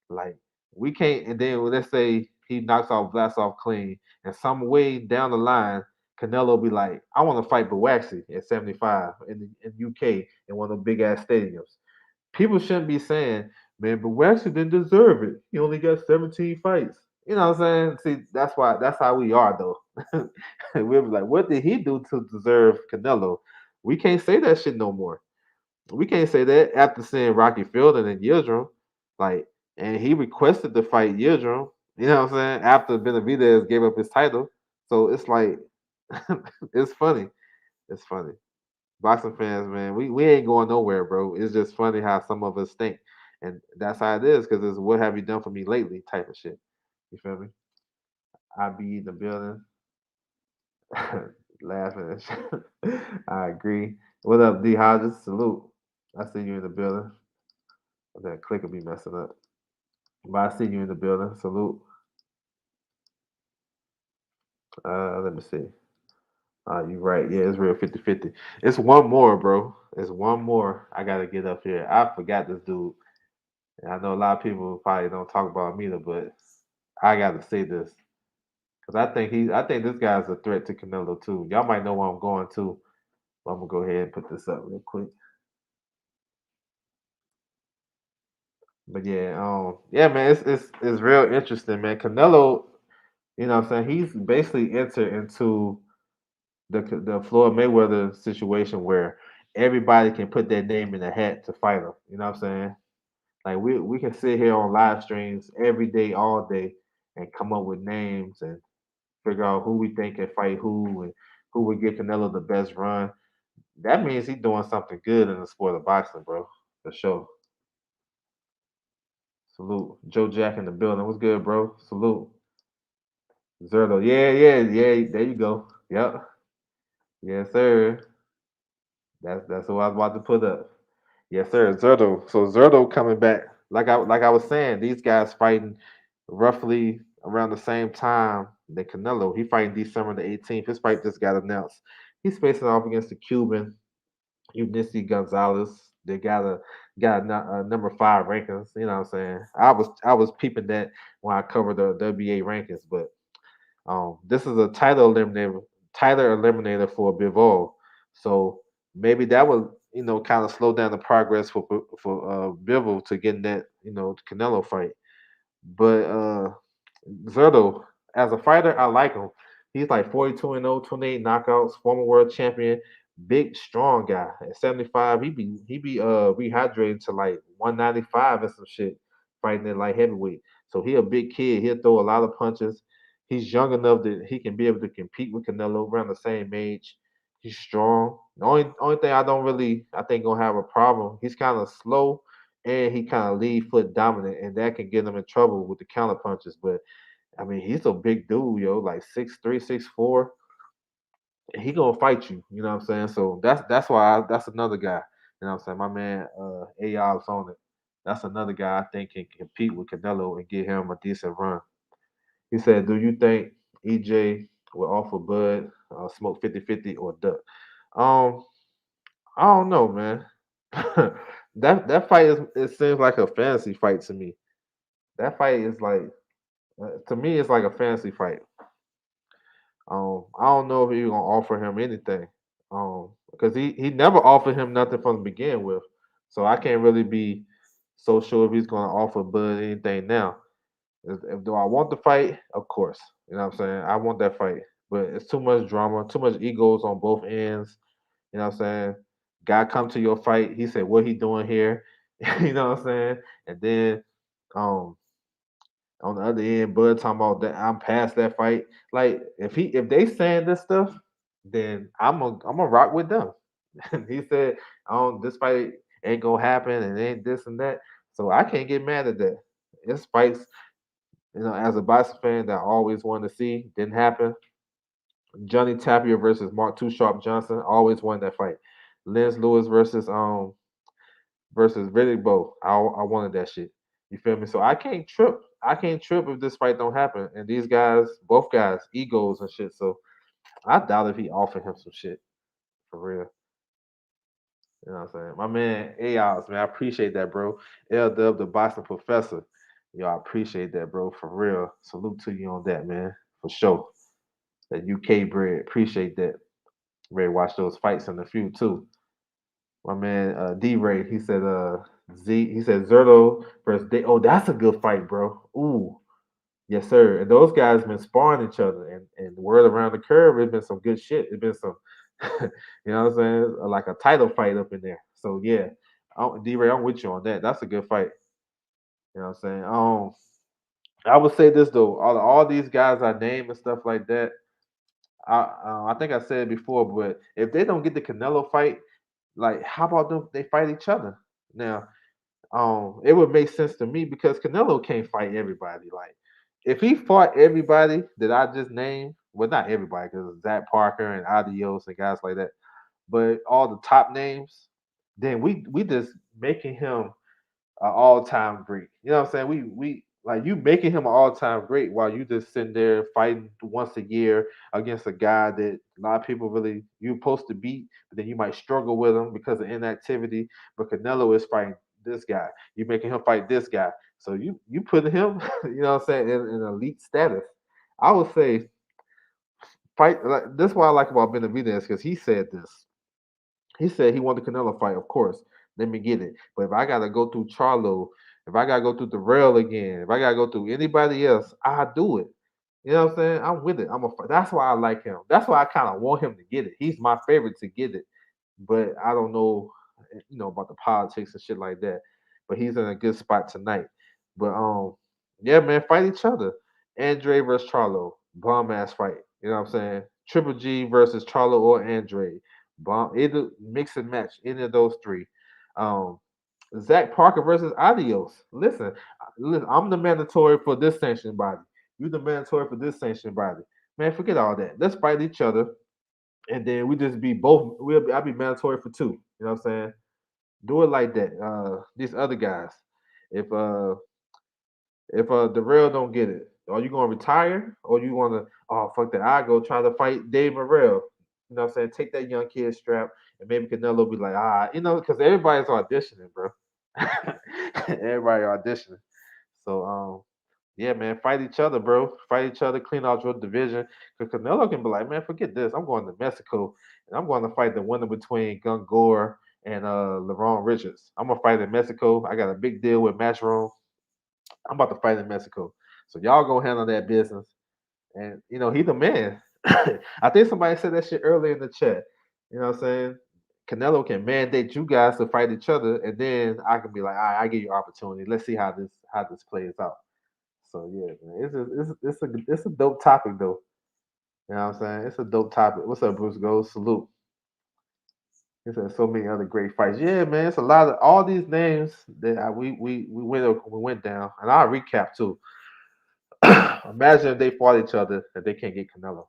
Like we can't, and then let's say he knocks out Vlasov clean, and some way down the line, Canelo be like, I want to fight Bawaxi at 75 in UK in one of the big ass stadiums. People shouldn't be saying, man, Bawaxi didn't deserve it. He only got 17 fights. You know what I'm saying? See, that's how we are though. We'll be like, what did he do to deserve Canelo? We can't say that shit no more. We can't say that after seeing Rocky Fielding and Yildirim, like, and he requested to fight Yildirim. You know what I'm saying? After Benavidez gave up his title, so it's like, it's funny. It's funny. Boxing fans, man, we ain't going nowhere, bro. It's just funny how some of us think, and that's how it is because it's what have you done for me lately type of shit. You feel me? I be in the building, laughing. And shit. I agree. What up, D Hodges? Salute. I see you in the building. That click will be messing up. But I see you in the building. Salute. Let me see. You right. Yeah, it's real 50-50. It's one more, bro. It's one more. I gotta get up here. I forgot this dude. And I know a lot of people probably don't talk about him either, but I gotta say this. Because I think this guy's a threat to Canelo too. Y'all might know where I'm going to. But I'm gonna go ahead and put this up real quick. But yeah, yeah, man, it's real interesting, man. Canelo, you know what I'm saying? He's basically entered into the Floyd Mayweather situation where everybody can put their name in a hat to fight him. You know what I'm saying? Like we can sit here on live streams every day, all day, and come up with names and figure out who we think can fight who and who would give Canelo the best run. That means he's doing something good in the sport of boxing, bro. For sure. Salute. Joe Jack in the building. What's good, bro? Salute. Zerto. Yeah, yeah, yeah. There you go. Yep. Yes, sir. That's what I was about to put up. Yes, sir. Zerto. So Zerto coming back. Like I was saying, these guys fighting roughly around the same time that Canelo. He fighting December the 18th. His fight just got announced. He's facing off against the Cuban Eunice Gonzalez. They got a number five rankings. You know what I'm saying? I was peeping that when I covered the WBA rankings, but this is a title eliminator for Bivol. So maybe that would kind of slow down the progress for Bivol to getting that Canelo fight. But Zerto, as a fighter, I like him. He's like 42-0, 28 knockouts, former world champion, big, strong guy. At 75, he be rehydrated to like 195 and some shit, fighting at light heavyweight. So he a big kid. He'll throw a lot of punches. He's young enough that he can be able to compete with Canelo around the same age. He's strong. The only thing I think gonna have a problem. He's kind of slow and he kind of lead foot dominant, and that can get him in trouble with the counter punches. But I mean, he's a big dude, yo, like 6'3", 6'4". He gonna fight you. You know what I'm saying? So that's another guy. You know what I'm saying? My man, AI's on it. That's another guy I think can compete with Canelo and get him a decent run. He said, "Do you think EJ will offer Bud smoke 50-50 or duck?" Um, I don't know, man. That fight it seems like a fantasy fight to me. That fight is like to me, it's like a fantasy fight. I don't know if he's gonna offer him anything. Because he never offered him nothing from the begin with. So I can't really be so sure if he's gonna offer Bud anything now. If do I want the fight? Of course. You know what I'm saying? I want that fight. But it's too much drama, too much egos on both ends. You know what I'm saying? Guy come to your fight. He said, "What he doing here?" You know what I'm saying? And then um on the other end, Bud talking about that I'm past that fight. Like if they saying this stuff, then I'm a rock with them. And he said, "Oh, this fight ain't gonna happen, and ain't this and that." So I can't get mad at that. It's fights, as a boxing fan that I always wanted to see didn't happen. Johnny Tapia versus Mark Too Sharp Johnson always won that fight. Lens Lewis versus Riddick Bowe. I wanted that shit. You feel me? So I can't trip. I can't trip if this fight don't happen. And these guys, both guys, egos and shit. So I doubt if he offered him some shit for real. You know what I'm saying? My man AOS, man, I appreciate that, bro. L Dub, the boxing professor. Yo, I appreciate that, bro. For real. Salute to you on that, man. For sure. That UK bread. Appreciate that. Ready to watch those fights in the few too. My man D Ray, he said Zerto versus Day. Oh, that's a good fight, bro. Ooh, yes, sir. And those guys been sparring each other, and the word around the curve, it's been some good shit. It's been some, you know what I'm saying, like a title fight up in there. So yeah, D Ray, I'm with you on that. That's a good fight. You know what I'm saying? I would say this though, all these guys I name and stuff like that. I think I said it before, but if they don't get the Canelo fight, like how about them? They fight each other now. It would make sense to me because Canelo can't fight everybody. Like, if he fought everybody that I just named, well, not everybody, because Zach Parker and Adios and guys like that, but all the top names, then we just making him an all time great. You know what I'm saying? We like you making him an all time great while you just sitting there fighting once a year against a guy that a lot of people really you're supposed to beat, but then you might struggle with him because of inactivity. But Canelo is fighting this guy. You making him fight this guy. So you putting him, you know what I'm saying, in elite status. I would say fight like this is what I like about Benavidez because he said this. He said he wanted the Canelo fight, of course. Let me get it. But if I gotta go through Charlo, if I gotta go through the rail again, if I gotta go through anybody else, I do it. You know what I'm saying? I'm with it. That's why I like him. That's why I kind of want him to get it. He's my favorite to get it. But I don't know, about the politics and shit like that. But he's in a good spot tonight. But yeah, man, fight each other. Andre versus Charlo, bomb ass fight. You know what I'm saying? Triple G versus Charlo or Andre, bomb. Either mix and match any of those three. Um, Zach Parker versus Adios. Listen, I'm the mandatory for this sanctioned body. You the mandatory for this sanctioned body. Man, forget all that. Let's fight each other and then we just be both. I'll be mandatory for two. You know what I'm saying? Do it like that. These other guys, if uh if Darrell don't get it, are you gonna retire or you wanna fuck that? I go try to fight Dave Morrell. You know what I'm saying? Take that young kid strap and maybe Canelo be like, because everybody's auditioning, bro. Everybody auditioning. So yeah, man, fight each other, bro. Fight each other, clean out your division. Because Canelo can be like, man, forget this. I'm going to Mexico and I'm going to fight the winner between Gungor and LeBron Richards. I'm gonna fight in Mexico. I got a big deal with Matchroom. I'm about to fight in Mexico. So y'all go handle that business. And he the man. I think somebody said that shit earlier in the chat. You know what I'm saying? Canelo can mandate you guys to fight each other, and then I can be like, all right, I give you opportunity. Let's see how this plays out. So yeah, man, it's a dope topic though. You know what I'm saying? It's a dope topic. What's up, Bruce Gold? Salute. He said so many other great fights. Yeah, man, it's a lot of all these names that we went down, and I'll recap too. Imagine if they fought each other and they can't get Canelo.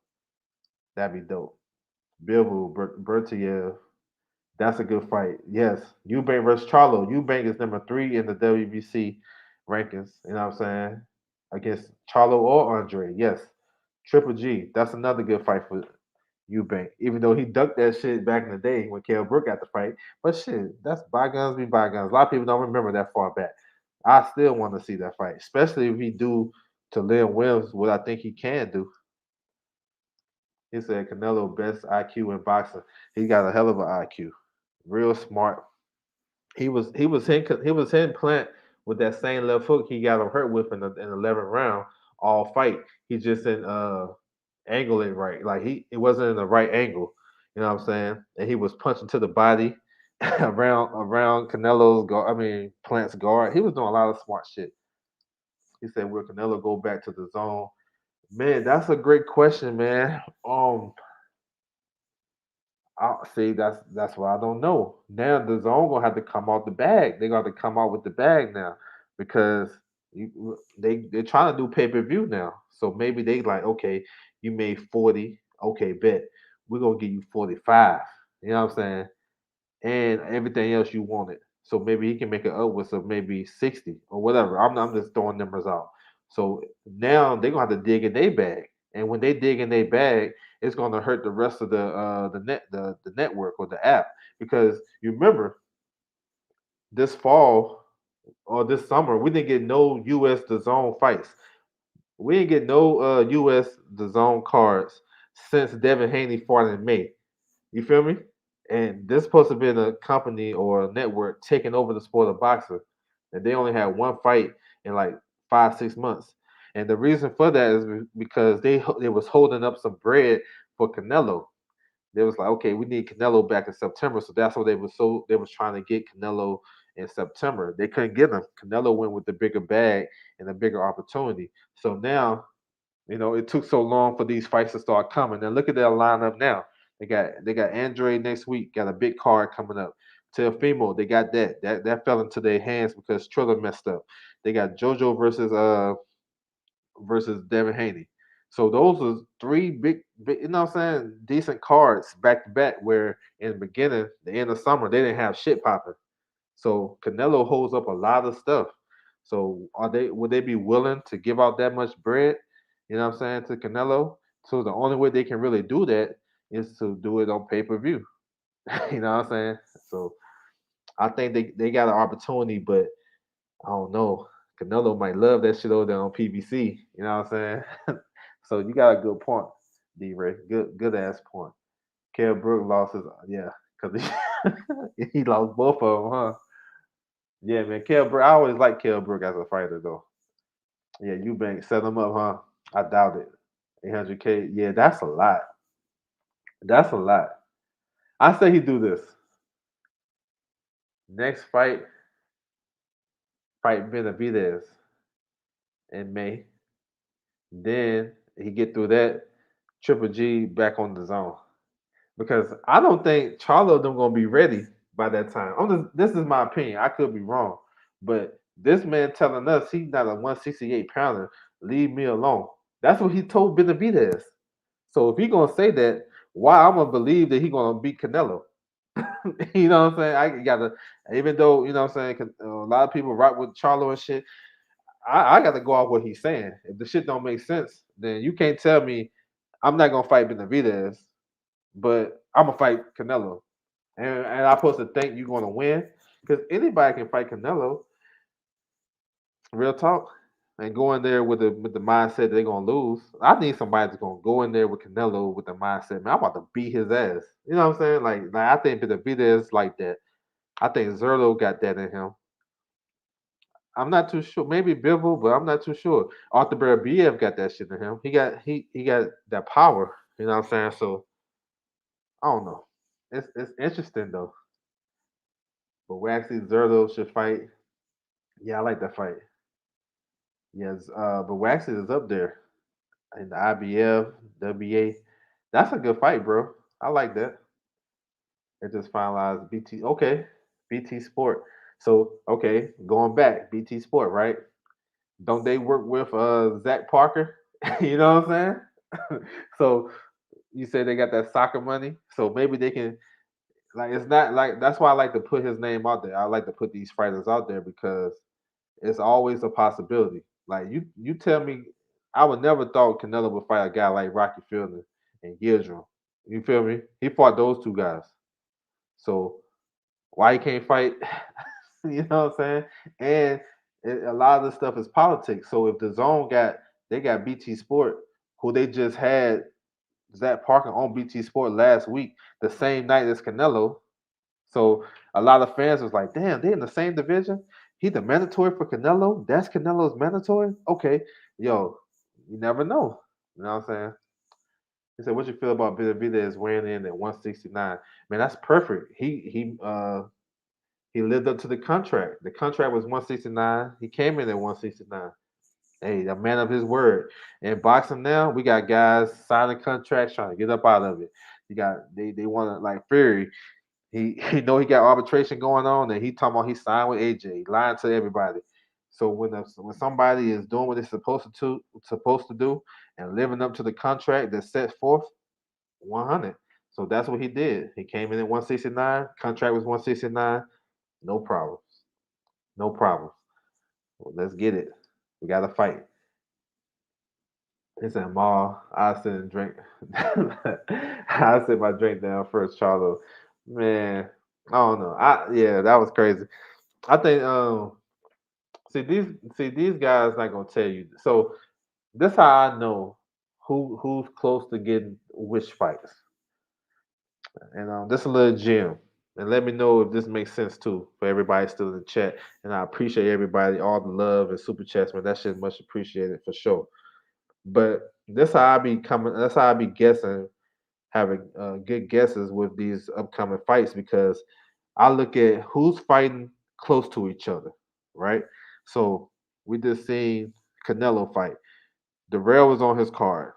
That'd be dope. Bilbo Bertiev. That's a good fight. Yes. Eubank versus Charlo. Eubank is number 3 in the WBC rankings. You know what I'm saying? Against Charlo or Andre. Yes. Triple G. That's another good fight for Eubank. Even though he ducked that shit back in the day when Kell Brook got the fight. But shit, that's bygones be bygones. A lot of people don't remember that far back. I still want to see that fight, especially if he do to Lynn Williams what I think he can do. He said Canelo best IQ in boxing. He got a hell of an IQ. Real smart. He was in Plant with that same left hook he got him hurt with in the 11th round all fight. He just didn't angle it right. Like it wasn't in the right angle. You know what I'm saying? And he was punching to the body around Canelo's guard. I mean Plant's guard. He was doing a lot of smart shit. He said, "Will Canelo go back to the zone?" Man, that's a great question, man. I see. That's what I don't know. Now the zone gonna have to come out the bag. They got to come out with the bag now because they're trying to do pay per view now. So maybe they like, okay, you made 40. Okay, bet we're gonna give you 45. You know what I'm saying? And everything else you wanted. So maybe he can make it upwards of maybe 60 or whatever. I'm just throwing numbers out. So now they're gonna have to dig in their bag. And when they dig in their bag, it's gonna hurt the rest of the network or the app. Because you remember this fall or this summer, we didn't get no US the zone fights. We didn't get no US the zone cards since Devin Haney fought in May. You feel me? And this supposed to be a company or a network taking over the sport of boxing, and they only had one fight in like 5 6 months. And the reason for that is because they was holding up some bread for Canelo. They was like, okay, we need Canelo back in September, so that's what they was trying to get Canelo in September. They couldn't get him. Canelo went with the bigger bag and a bigger opportunity. So now it took so long for these fights to start coming. And look at their lineup now. They got Andre next week, got a big card coming up. Teofimo, they got that fell into their hands because Triller messed up. They got JoJo versus Devin Haney. So those are three big, you know what I'm saying, decent cards back to back. Where in the beginning, the end of summer, they didn't have shit popping. So Canelo holds up a lot of stuff. So would they be willing to give out that much bread? You know what I'm saying, to Canelo? So the only way they can really do that is to do it on pay per view. You know what I'm saying? So I think they got an opportunity, but I don't know. Canelo might love that shit over there on PBC. You know what I'm saying? So you got a good point, D Ray. Good ass point. Kell Brook lost his because he lost both of them, huh? Yeah, man. Kell Brook. I always like Kell Brook as a fighter, though. Yeah, Eubank set him up, huh? I doubt it. 800K. Yeah, that's a lot. That's a lot. I say he do this next fight Benavidez in May. Then he get through that Triple G back on the zone because I don't think Charlo them gonna be ready by that time. This is my opinion. I could be wrong, but this man telling us he's not a 168 pounder. Leave me alone. That's what he told Benavidez. So if he gonna say that, why I'm gonna believe that he gonna beat Canelo. You know what I'm saying? I gotta, even though you know what I'm saying, 'cause, a lot of people rock with Charlo and shit. I got to go off what he's saying. If the shit don't make sense, then you can't tell me I'm not gonna fight Benavidez, but I'm gonna fight Canelo, and I'm supposed to think you're gonna win because anybody can fight Canelo. Real talk, and go in there with the mindset they're gonna lose. I need somebody that's gonna go in there with Canelo with the mindset, man, I'm about to beat his ass. You know what I'm saying? Like I think Benavidez like that. I think Zerlo got that in him. I'm not too sure. Maybe Bivol, but I'm not too sure. Arthur Beterbiev got that shit in him. He got that power. You know what I'm saying? So I don't know. It's interesting though. But Waxy Zerlo should fight. Yeah, I like that fight. Yes, but Waxy is up there in the IBF, WA. That's a good fight, bro. I like that. It just finalized BT. Okay, BT Sport. So okay, going back, BT Sport, right? Don't they work with Zach Parker? You know what I'm saying? So you say they got that soccer money, so maybe they can like it's not like that's why I like to put his name out there. I like to put these fighters out there because it's always a possibility. Like you tell me, I would never thought Canelo would fight a guy like Rocky Fielding and Gildrum. You feel me? He fought those two guys. So why he can't fight? You know what I'm saying? And a lot of this stuff is politics. So if the zone got they got BT Sport, who they just had Zach Parker on BT Sport last week, the same night as Canelo. So a lot of fans was like, damn, they in the same division. He the mandatory for Canelo. That's Canelo's mandatory. Okay, yo, you never know. You know what I'm saying? He said, "What you feel about Benavidez weighing in at 169? Man, that's perfect. He lived up to the contract. The contract was 169. He came in at 169. Hey, a man of his word. In boxing now, we got guys signing contracts trying to get up out of it. You got they want to like Fury. He know he got arbitration going on, and he talking about he signed with AJ, lying to everybody. So when somebody is doing what they're supposed to do and living up to the contract that's set forth, 100. So that's what he did. He came in at 169. Contract was 169. No problems. No problems. Well, let's get it. We got to fight. He said, Ma, I sit and drink. I sit my drink down first, Charlo. Man, I don't know. Yeah, that was crazy. I think see these guys not gonna tell you. So this how I know who's close to getting which fights. And this a little gem. And let me know if this makes sense too for everybody still in the chat. And I appreciate everybody, all the love and super chats, man. That shit much appreciated for sure. But this how I be coming. That's how I be guessing, having good guesses with these upcoming fights because I look at who's fighting close to each other, right? So we just seen Canelo fight. Darrell was on his card,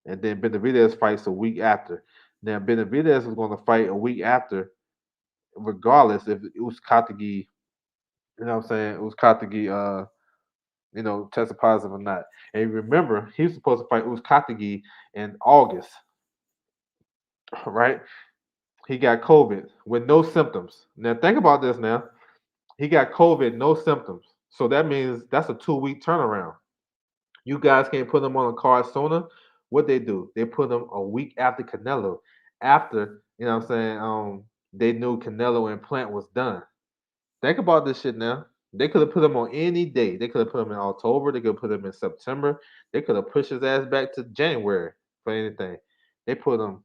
and then Benavidez fights a week after. Now Benavidez is going to fight a week after, regardless if Uzcategui, you know what I'm saying, Uzcategui, tested positive or not. And remember, he was supposed to fight Uzcategui in August, right? He got COVID with no symptoms. Now think about this. Now he got COVID, no symptoms. So that means that's a 2 week turnaround. You guys can't put him on a card sooner. What they do? They put him a week after Canelo. After, you know what I'm saying, they knew Canelo and Plant was done. Think about this shit now. They could have put him on any day. They could have put him in October. They could have put him in September. They could have pushed his ass back to January for anything. They put him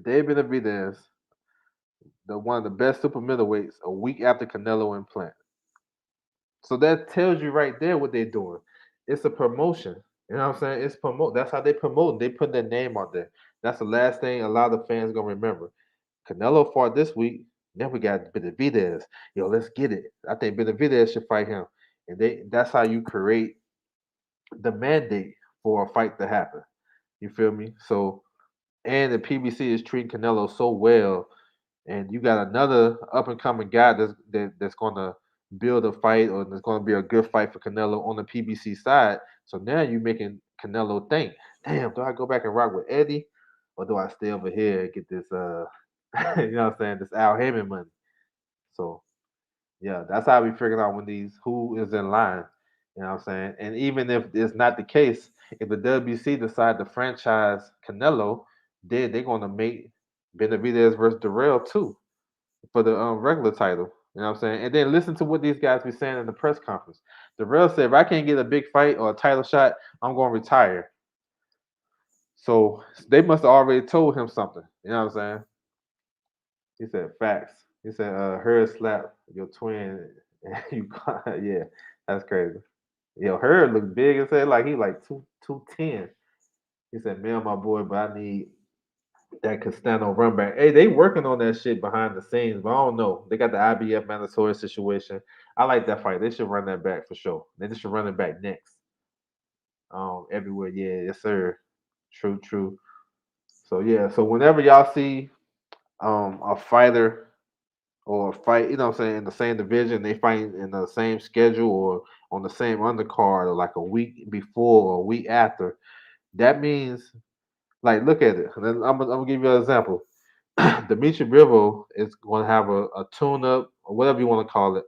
David Benavidez, the one of the best super middleweights, a week after Canelo and Plant. So that tells you right there what they're doing. It's a promotion. You know what I'm saying? It's promote. That's how they promote. They put their name out there. That's the last thing a lot of fans gonna remember. Canelo fought this week. Then we got Benavidez. Yo, let's get it. I think Benavidez should fight him. And that's how you create the mandate for a fight to happen. You feel me? So and the PBC is treating Canelo so well, and you got another up and coming guy that's gonna build a fight or there's gonna be a good fight for Canelo on the PBC side. So now you're making Canelo think, damn, do I go back and rock with Eddie? or do I stay over here and get this you know what I'm saying, this Al Heyman money? So yeah, that's how we figuring out when these who is in line. You know what I'm saying? And even if it's not the case, if the WC decide to franchise Canelo, then they're gonna make Benavidez versus Darrell too for the regular title. You know what I'm saying? And then listen to what these guys be saying in the press conference. Darrell said, if I can't get a big fight or a title shot, I'm gonna retire. So they must have already told him something. You know what I'm saying? He said facts. He said, her slap your twin. You yeah, that's crazy. Yo, Herb look big as hell, like he like 210. He said, "Man, my boy, but I need that Castano run back." Hey, they working on that shit behind the scenes, but I don't know. They got the IBF mandatory situation. I like that fight. They should run that back for sure. They should run it back next. Everywhere, yeah, yes sir. True, true. So yeah, so whenever y'all see a fighter or a fight, you know what I'm saying, in the same division, they fight in the same schedule or on the same undercard or like a week before or a week after, that means, like, look at it. And then I'm gonna give you an example. Dimitri Bivol is going to have a tune up or whatever you want to call it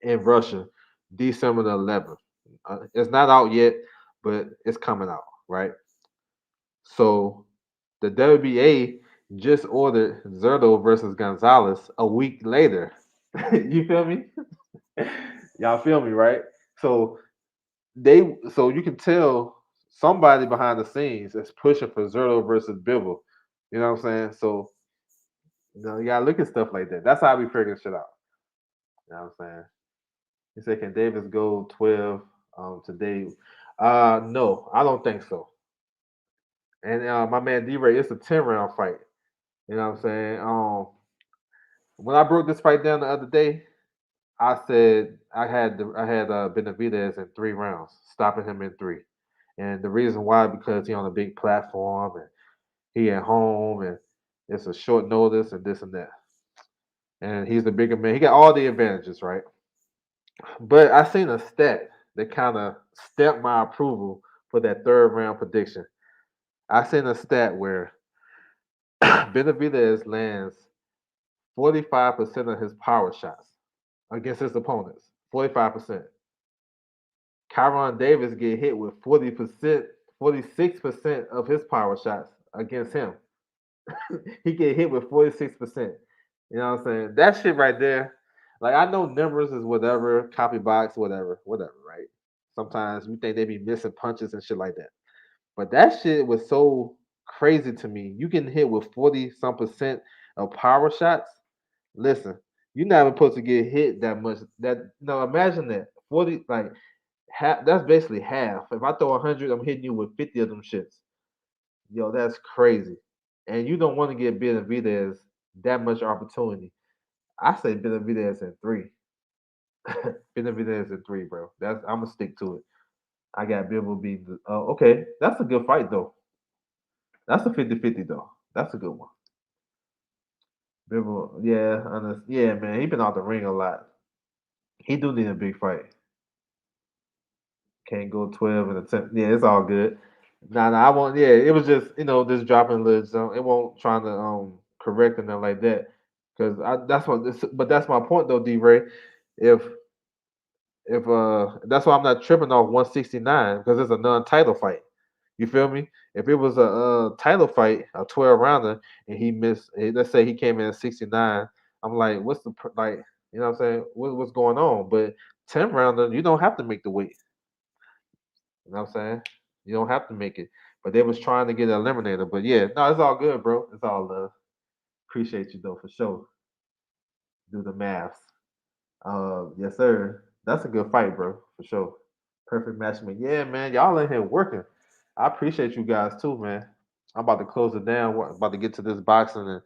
in Russia, December the 11th. It's not out yet, but it's coming out, right? So the WBA just ordered Zerto versus Gonzalez a week later. You feel me? Y'all feel me, right? So so you can tell somebody behind the scenes is pushing for Zerto versus Bivol. You know what I'm saying? So you gotta look at stuff like that. That's how we figure shit out. You know what I'm saying? He said, "Can Davis go 12 today?" No, I don't think so. And my man D Ray, it's a 10 round fight. You know what I'm saying? When I broke this fight down the other day, I said I had Benavidez in 3 rounds, stopping him in three. And the reason why, because he on a big platform and he at home and it's a short notice and this and that. And he's the bigger man. He got all the advantages, right? But I seen a stat that kind of stamped my approval for that 3rd round prediction. I seen a stat where Benavidez lands 45% of his power shots against his opponents. 45%. Kyron Davis get hit with 40%, 46% of his power shots against him. He get hit with 46%. You know what I'm saying? That shit right there. Like, I know numbers is whatever, copy box, whatever, right? Sometimes we think they be missing punches and shit like that. But that shit was so crazy to me. You getting hit with 40 some percent of power shots. Listen, you're not even supposed to get hit that much. That no, imagine that. 40, like half, that's basically half. If I throw 100, I'm hitting you with 50 of them shits. Yo, that's crazy. And you don't want to get Benavidez that much opportunity. I say Benavidez in three. Benavidez in three, bro. That's I'm gonna stick to it. I got Bivol beating the. Oh, okay. That's a good fight though. That's a 50-50 though. That's a good one. Bivol, yeah, yeah, man. He been out the ring a lot. He do need a big fight. Can't go 12 and a 10. Yeah, it's all good. Nah, I won't. Yeah, it was just just dropping a little. It won't trying to correct and nothing like that. Because that's what. But that's my point though, D. Ray. If that's why I'm not tripping off 169 because it's a non-title fight. You feel me? If it was a title fight, a 12 rounder, and he missed, let's say he came in at 69, I'm like, what's like? You know what I'm saying? What's going on? But 10 rounder, you don't have to make the weight. You know what I'm saying? You don't have to make it. But they was trying to get an eliminator. But yeah, no, it's all good, bro. It's all love. Appreciate you though for sure. Do the math. Yes, sir. That's a good fight, bro, for sure. Perfect matchmate. Yeah, man. Y'all in here working. I appreciate you guys too, man. I'm about to close it down. About to get to this boxing and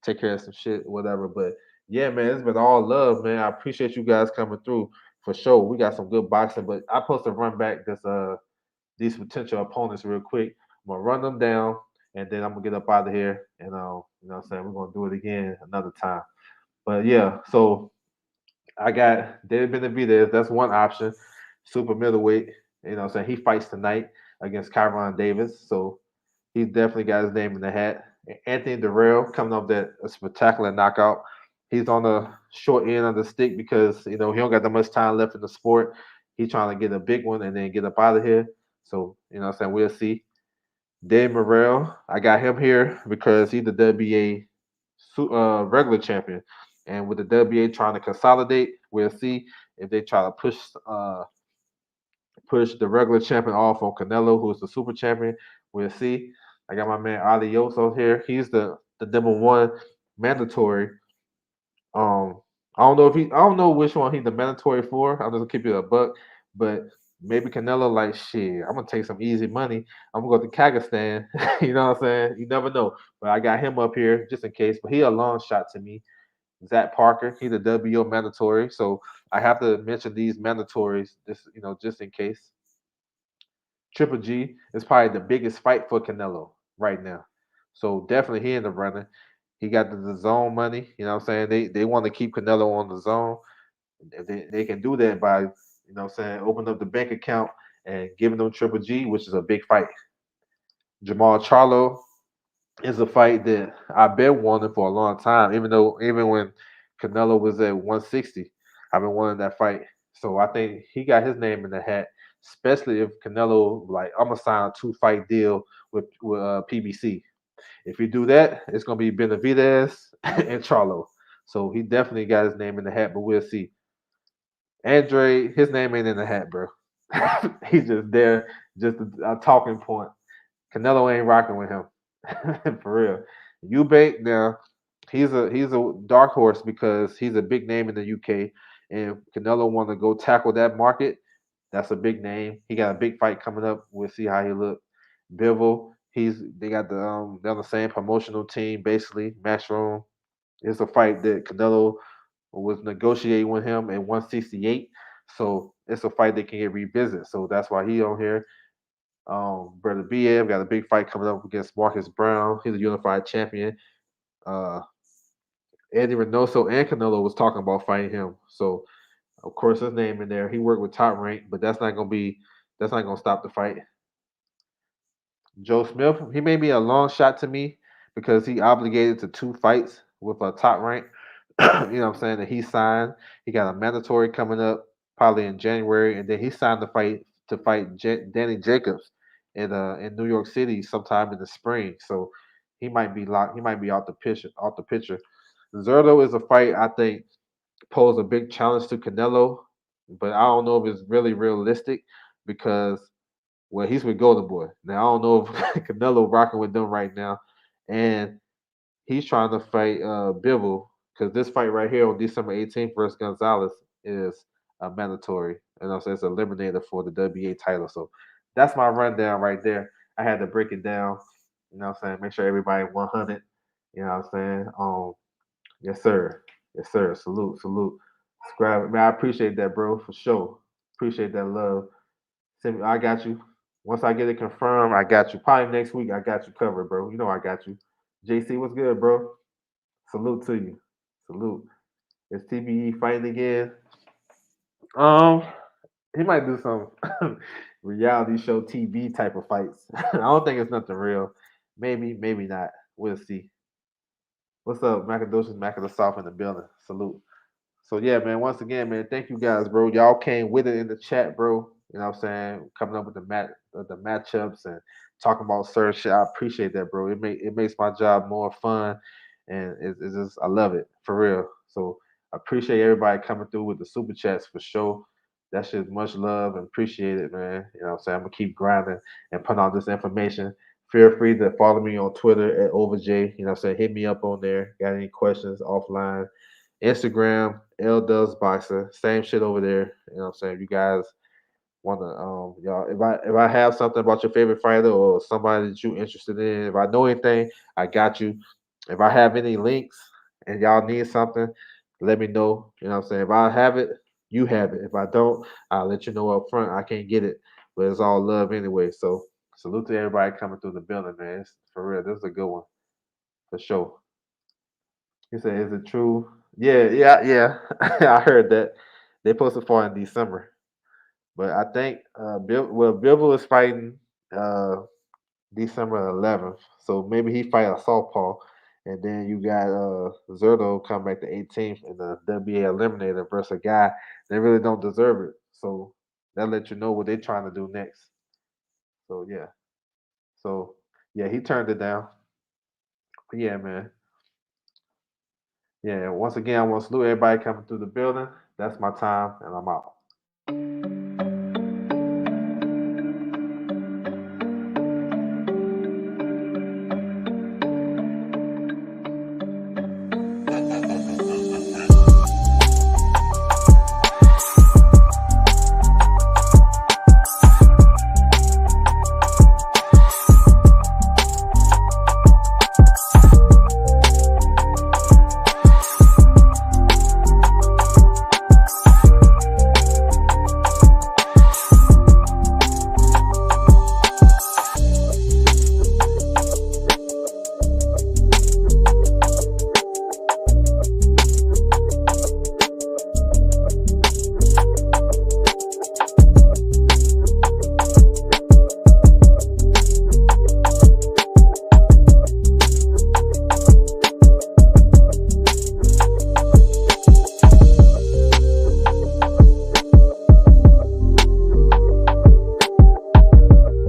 take care of some shit, whatever. But yeah, man, it's been all love, man. I appreciate you guys coming through for sure. We got some good boxing, but I supposed to run back this these potential opponents real quick. I'm gonna run them down, and then I'm gonna get up out of here. And you know what I'm saying, we're gonna do it again another time. But yeah, so I got David Benavidez. That's one option. Super middleweight. You know what I'm saying? He fights tonight against Kyron Davis. So He's definitely got his name in the hat. Anthony Durrell coming off that spectacular knockout. He's on the short end of the stick because he don't got that much time left in the sport. He's trying to get a big one and then get up out of here. So what I'm saying, we'll see. Dave Morrell, I got him here because he's the WBA regular champion, and with the WBA trying to consolidate, we'll see if they try to push the regular champion off on Canelo, who is the super champion. We'll see. I got my man Ali Yoso here. He's the number one mandatory. Um, I don't know which one he's the mandatory for. I'm just gonna keep it a buck, but maybe Canelo like shit. I'm gonna take some easy money. I'm gonna go to Kazakhstan. You know what I'm saying? You never know. But I got him up here just in case. But he a long shot to me. Zach Parker, he's a WO mandatory. So I have to mention these mandatories just in case. Triple G is probably the biggest fight for Canelo right now. So definitely he in the running. He got the zone money. You know what I'm saying? They want to keep Canelo on the zone. If they can do that by, what I'm saying, open up the bank account and giving them Triple G, which is a big fight. Jamal Charlo is a fight that I've been wanting for a long time, even when Canelo was at 160, I've been wanting that fight. So I think he got his name in the hat, especially if Canelo like I'm gonna sign a 2 fight deal with PBC. If you do that, it's gonna be Benavidez and Charlo. So he definitely got his name in the hat, but we'll see. Andre, his name ain't in the hat, bro. He's just there, just a talking point. Canelo ain't rocking with him. For real. Eubank now, he's a dark horse because he's a big name in the UK, and Canelo want to go tackle that market. That's a big name. He got a big fight coming up. We'll see how he look. Bivol, they got they're on the same promotional team basically. Matchroom. It's a fight that Canelo was negotiating with him at 168. So it's a fight that can get revisited. So that's why he on here. Brother BF got a big fight coming up against Marcus Brown. He's a unified champion. Uh, Eddie Reynoso and Canelo was talking about fighting him. So of course his name in there. He worked with Top Rank, but that's not gonna stop the fight. Joe Smith, he may be a long shot to me because he obligated to 2 fights with a Top Rank. What I'm saying, that he signed. He got a mandatory coming up probably in January, and then he signed to fight Danny Jacobs in New York City sometime in the spring. So he might be locked. He might be out the picture. Out the picture. Zerto is a fight I think pose a big challenge to Canelo, but I don't know if it's really realistic because he's with Golden Boy. Now I don't know if Canelo rocking with them right now, and he's trying to fight Bivol because this fight right here on December 18th versus Gonzalez is a mandatory. And also it's a eliminator for the WBA title. So that's my rundown right there. I had to break it down. What I'm saying? Make sure everybody 100. You know what I'm saying? Yes, sir. Yes, sir. Salute, salute. Subscribe. Man, I appreciate that, bro, for sure. Appreciate that love. I got you. Once I get it confirmed, I got you. Probably next week, I got you covered, bro. You know I got you. JC, what's good, bro? Salute to you. Salute. Is TBE fighting again? Um, he might do some reality show TV type of fights. I don't think it's nothing real. Maybe, maybe not. We'll see. What's up, Macadocious Mac of the South in the building? Salute. So yeah, man. Once again, man, thank you guys, bro. Y'all came with it in the chat, bro. You know what I'm saying? Coming up with the matchups and talking about certain shit. I appreciate that, bro. It makes my job more fun, and it's just I love it for real. So I appreciate everybody coming through with the super chats for sure. That shit's much love and appreciate it, man. You know what I'm saying? I'm gonna keep grinding and putting out this information. Feel free to follow me on Twitter at OverJ. You know what I'm saying? Hit me up on there. Got any questions offline? Instagram, L Dubs Boxer, same shit over there. You know what I'm saying? If you guys wanna y'all if I have something about your favorite fighter or somebody that you interested in, if I know anything, I got you. If I have any links and y'all need something, let me know. You know what I'm saying? If I have it, you have it. If I don't, I'll let you know up front. I can't get it. But it's all love anyway. So salute to everybody coming through the building, man. For real. This is a good one. For sure. He said, "Is it true?" Yeah, yeah, yeah. I heard that they supposed to fight in December, but I think Bivol is fighting uh, December 11th. So maybe he fight a southpaw, and then you got Zerto come back the 18th in the WBA eliminator versus a guy they really don't deserve it. So that let you know what they're trying to do next. So yeah, so yeah, he turned it down. But yeah, man. Yeah, once again, I want to salute everybody coming through the building. That's my time, and I'm out.